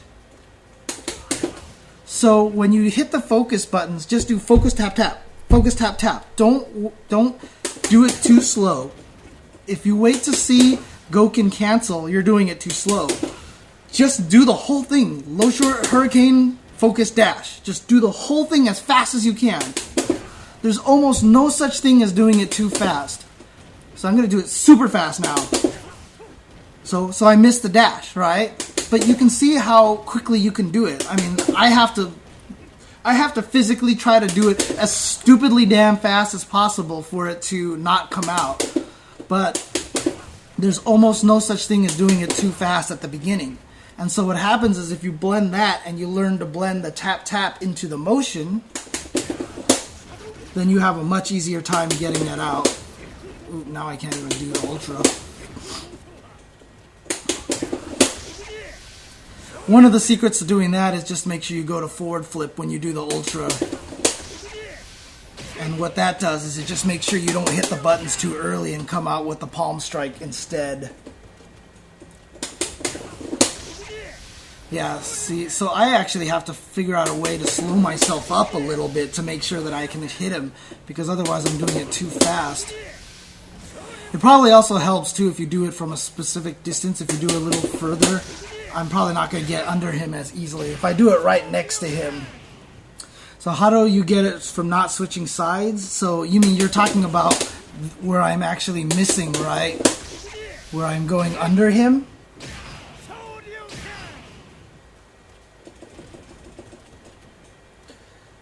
Speaker 1: So when you hit the focus buttons, just do focus tap tap. Focus tap tap. Don't do it too slow. If you wait to see Goken cancel, you're doing it too slow. Just do the whole thing. Low short hurricane, focus dash. Just do the whole thing as fast as you can. There's almost no such thing as doing it too fast. So I'm going to do it super fast now. So I missed the dash, right? But you can see how quickly you can do it. I mean, I have to physically try to do it as stupidly damn fast as possible for it to not come out. But there's almost no such thing as doing it too fast at the beginning. And so what happens is if you blend that and you learn to blend the tap into the motion, then you have a much easier time getting that out. Ooh, now I can't even do the ultra. One of the secrets to doing that is just make sure you go to forward flip when you do the ultra. And what that does is it just makes sure you don't hit the buttons too early and come out with the palm strike instead. Yeah, see, so I actually have to figure out a way to slow myself up a little bit to make sure that I can hit him, because otherwise I'm doing it too fast. It probably also helps too if you do it from a specific distance. If you do it a little further, I'm probably not going to get under him as easily. If I do it right next to him. So how do you get it from not switching sides? So you mean you're talking about where I'm actually missing, right? Where I'm going under him?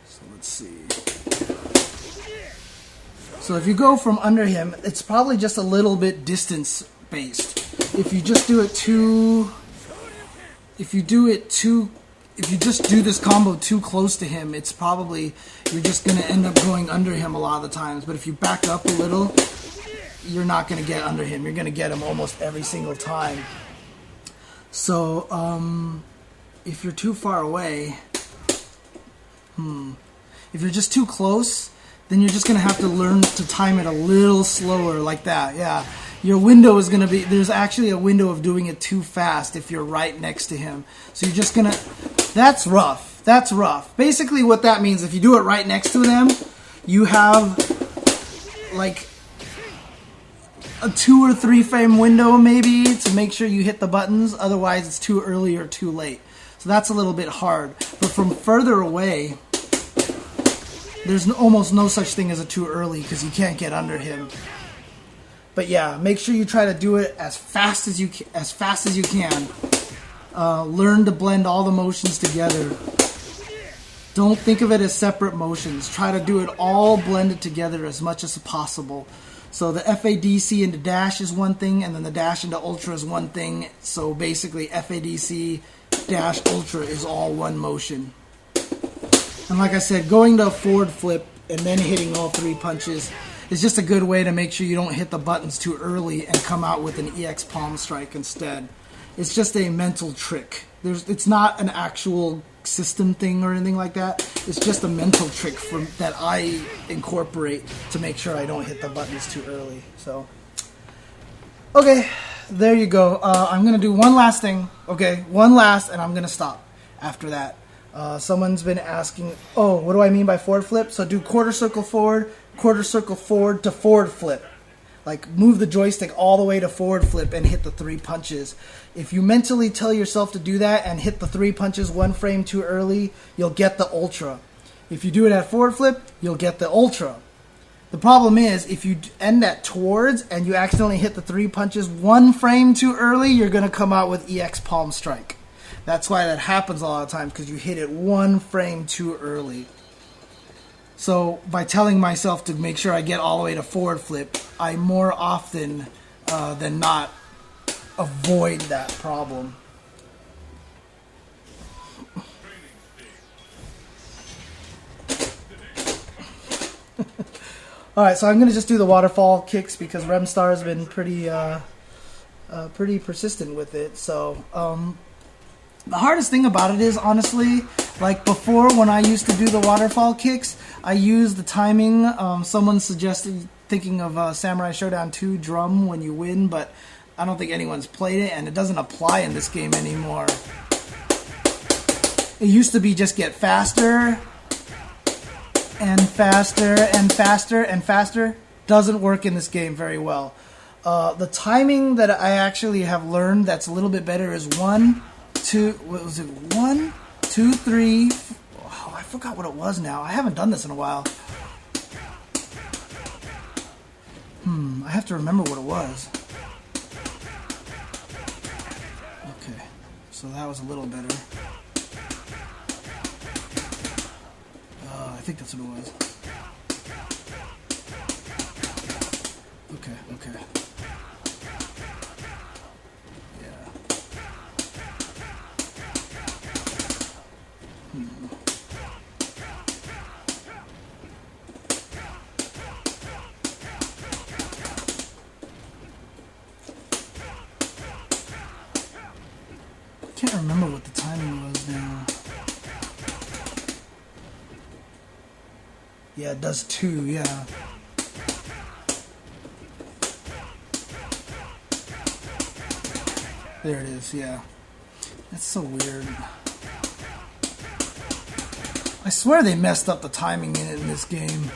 Speaker 1: So let's see. So if you go from under him, it's probably just a little bit distance based. If you just do it if you just do this combo too close to him, it's probably, you're just going to end up going under him a lot of the times. But if you back up a little, you're not going to get under him. You're going to get him almost every single time. So, if you're too far away, if you're just too close, then you're just going to have to learn to time it a little slower like that. Yeah, your window is going to be, there's actually a window of doing it too fast if you're right next to him. So you're just going to, that's rough. That's rough. Basically what that means, if you do it right next to them, you have like a 2 or 3 frame window maybe to make sure you hit the buttons. Otherwise it's too early or too late. So that's a little bit hard. But from further away, there's almost no such thing as a too early because you can't get under him. But yeah, make sure you try to do it as fast as you can. Learn to blend all the motions together. Don't think of it as separate motions. Try to do it all blended together as much as possible. So the FADC into dash is one thing, and then the dash into ultra is one thing. So basically FADC dash ultra is all one motion. And like I said, going to a forward flip and then hitting all 3 punches is just a good way to make sure you don't hit the buttons too early and come out with an EX palm strike instead. It's just a mental trick. It's not an actual system thing or anything like that. It's just a mental trick that I incorporate to make sure I don't hit the buttons too early. So, okay, there you go. I'm going to do one last thing. Okay, one last, and I'm going to stop after that. Someone's been asking, oh, what do I mean by forward flip? So do quarter circle forward to forward flip. Like move the joystick all the way to forward flip and hit the 3 punches. If you mentally tell yourself to do that and hit the 3 punches 1 frame too early, you'll get the ultra. If you do it at forward flip, you'll get the ultra. The problem is if you end at towards and you accidentally hit the 3 punches 1 frame too early, you're going to come out with EX palm strike. That's why that happens a lot of times, because you hit it 1 frame too early. So by telling myself to make sure I get all the way to forward flip, I more often than not avoid that problem. Alright, so I'm going to just do the waterfall kicks because Remstar has been pretty persistent with it. So the hardest thing about it is, honestly, like before when I used to do the waterfall kicks, I used the timing. Someone suggested thinking of Samurai Showdown 2 drum when you win, but I don't think anyone's played it, and it doesn't apply in this game anymore. It used to be just get faster and faster and faster and faster. Doesn't work in this game very well. The timing that I actually have learned that's a little bit better is 1, 2, what was it? 1, 2, 3. Oh, I forgot what it was now. I haven't done this in a while. I have to remember what it was. Okay, so that was a little better. I think that's what it was. Okay. Yeah. Can't remember what the timing was now. Yeah, it does 2, yeah. There it is, yeah. That's so weird. I swear they messed up the timing in this game.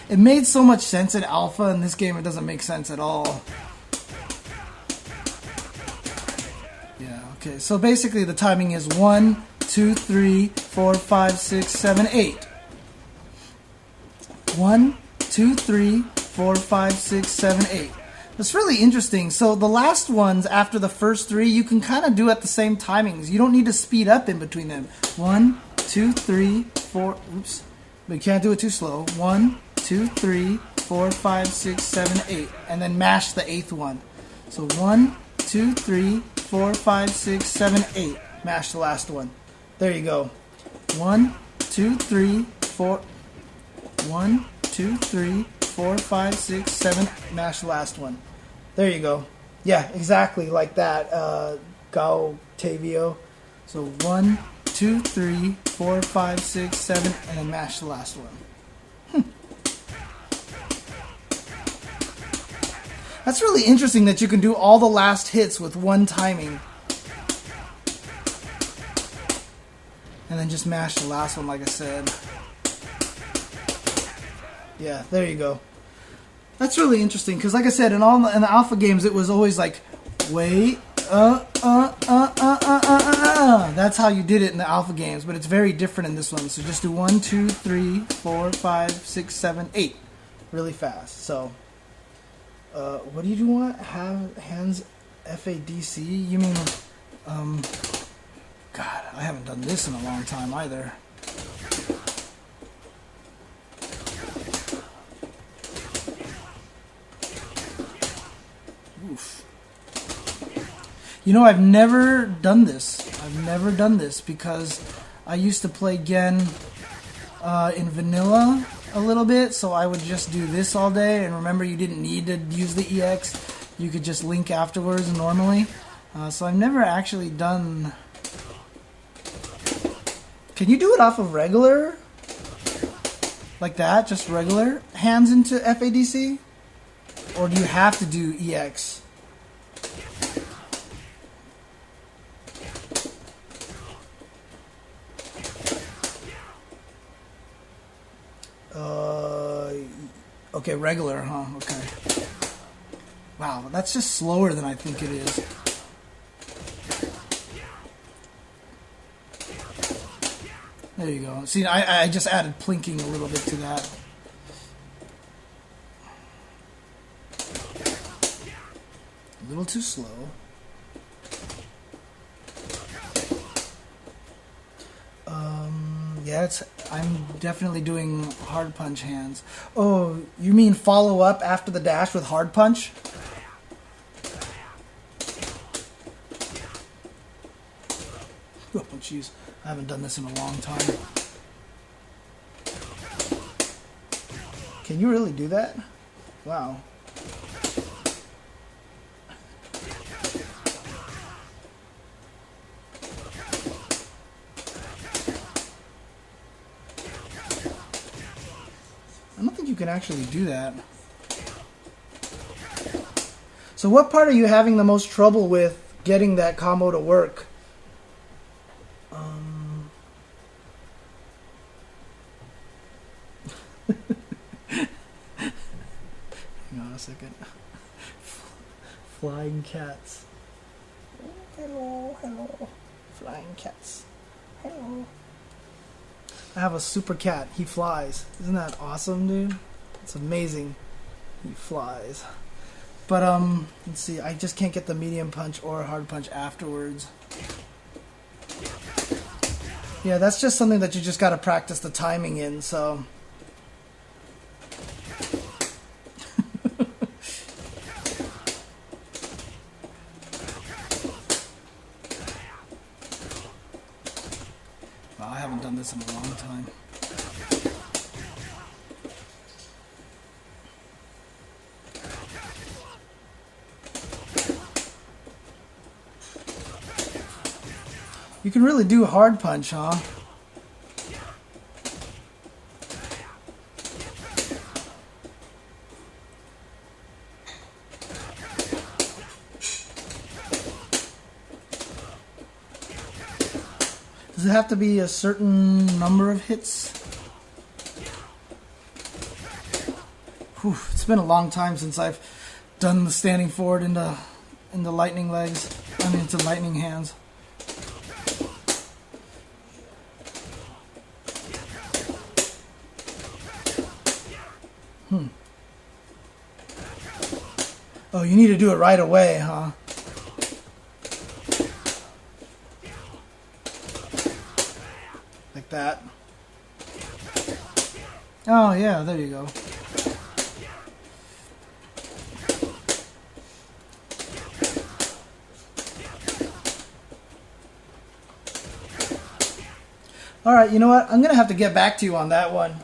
Speaker 1: It made so much sense in alpha, in this game it doesn't make sense at all. Yeah, okay, so basically the timing is 1, 2, 3, 4, 5, 6, 7, 8. 1, 2, 3, 4, 5, 6, 7, 8. It's really interesting. So the last ones after the first 3, you can kind of do at the same timings. You don't need to speed up in between them. 1, 2, 3, 4. Oops. But you can't do it too slow. 1, 2, 3, 4, 5, 6, 7, 8. And then mash the 8th one. So 1, 2, 3, 4, 5, 6, 7, 8. Mash the last one. There you go. 1, 2, 3, 4. 1, 2, 3, 4, 5, 6, 7. Mash the last one. There you go. Yeah, exactly like that. Gao Tavio. So 1, 2, 3, 4, 5, 6, 7, and then mash the last one. That's really interesting that you can do all the last hits with one timing. And then just mash the last one, like I said. Yeah, there you go. That's really interesting, because like I said, in the alpha games, it was always like, wait, That's how you did it in the alpha games, but it's very different in this one. So just do 1, 2, 3, 4, 5, 6, 7, 8 really fast. So, what do you want? Have hands FADC? You mean, God, I haven't done this in a long time either. Oof. You know, I've never done this. I've never done this because I used to play Gen in vanilla a little bit, so I would just do this all day. And remember, you didn't need to use the EX. You could just link afterwards normally. So I've never actually done... Can you do it off of regular? Like that? Just regular? Hands into FADC? Or do you have to do EX? Okay, regular, huh? Okay. Wow, that's just slower than I think it is. There you go. See, I just added plinking a little bit to that. A little too slow. Yeah, I'm definitely doing hard punch hands. Oh, you mean follow up after the dash with hard punch? Oh, jeez. I haven't done this in a long time. Can you really do that? Wow. I don't think you can actually do that. So what part are you having the most trouble with getting that combo to work? Hang on a second. Flying cats. Hello, hello. Flying cats. Hello. I have a super cat. He flies. Isn't that awesome, dude? It's amazing. He flies. But, let's see. I just can't get the medium punch or hard punch afterwards. Yeah, that's just something that you just gotta practice the timing in, so... I haven't done this in a long time. You can really do hard punch, huh? Does it have to be a certain number of hits? Whew, it's been a long time since I've done the standing forward into lightning legs. I mean, into lightning hands. Oh, you need to do it right away, huh? Like that. Oh, yeah, there you go. Alright, you know what? I'm going to have to get back to you on that one.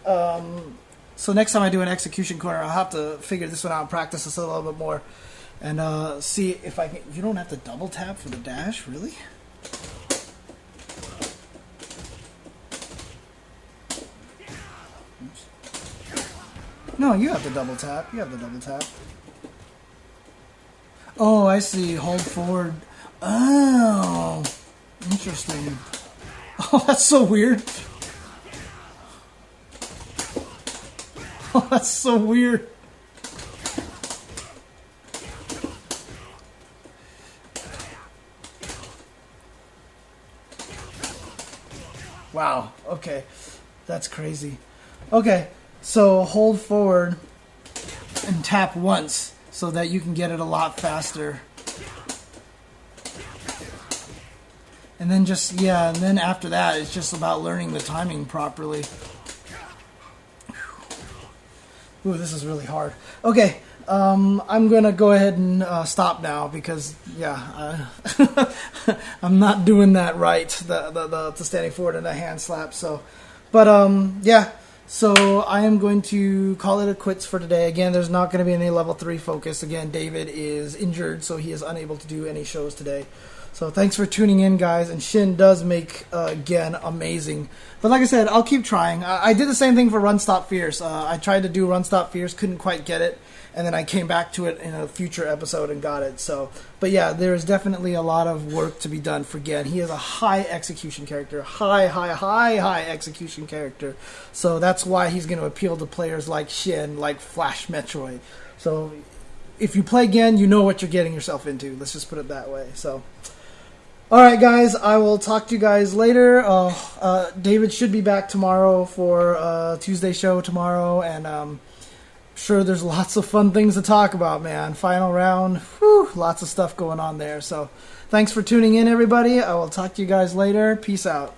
Speaker 1: So next time I do an execution corner, I'll have to figure this one out and practice this a little bit more. And see if I can. You don't have to double tap for the dash, really? No, you have to double tap. You have to double tap. Oh, I see. Hold forward. Oh, interesting. Oh, that's so weird. Oh, that's so weird. Wow. Okay. That's crazy. Okay. So hold forward and tap once so that you can get it a lot faster. And then just, yeah, and then after that, it's just about learning the timing properly. Ooh, this is really hard. Okay, I'm going to go ahead and stop now because, yeah, I'm not doing that right, the standing forward and the hand slap. So, but, yeah, so I am going to call it a quits for today. Again, there's not going to be any level 3 focus. Again, David is injured, so he is unable to do any shows today. So thanks for tuning in, guys. And Shin does make, again, amazing. But like I said, I'll keep trying. I did the same thing for Run Stop Fierce. I tried to do Run Stop Fierce, couldn't quite get it. And then I came back to it in a future episode and got it. So, but yeah, there is definitely a lot of work to be done for Gen. He is a high execution character. High execution character. So that's why he's going to appeal to players like Shin, like Flash Metroid. So if you play Gen, you know what you're getting yourself into. Let's just put it that way. So... Alright guys, I will talk to you guys later. David should be back tomorrow for Tuesday show tomorrow, and I'm sure there's lots of fun things to talk about, man. Final round, whew, lots of stuff going on there. So thanks for tuning in, everybody. I will talk to you guys later. Peace out.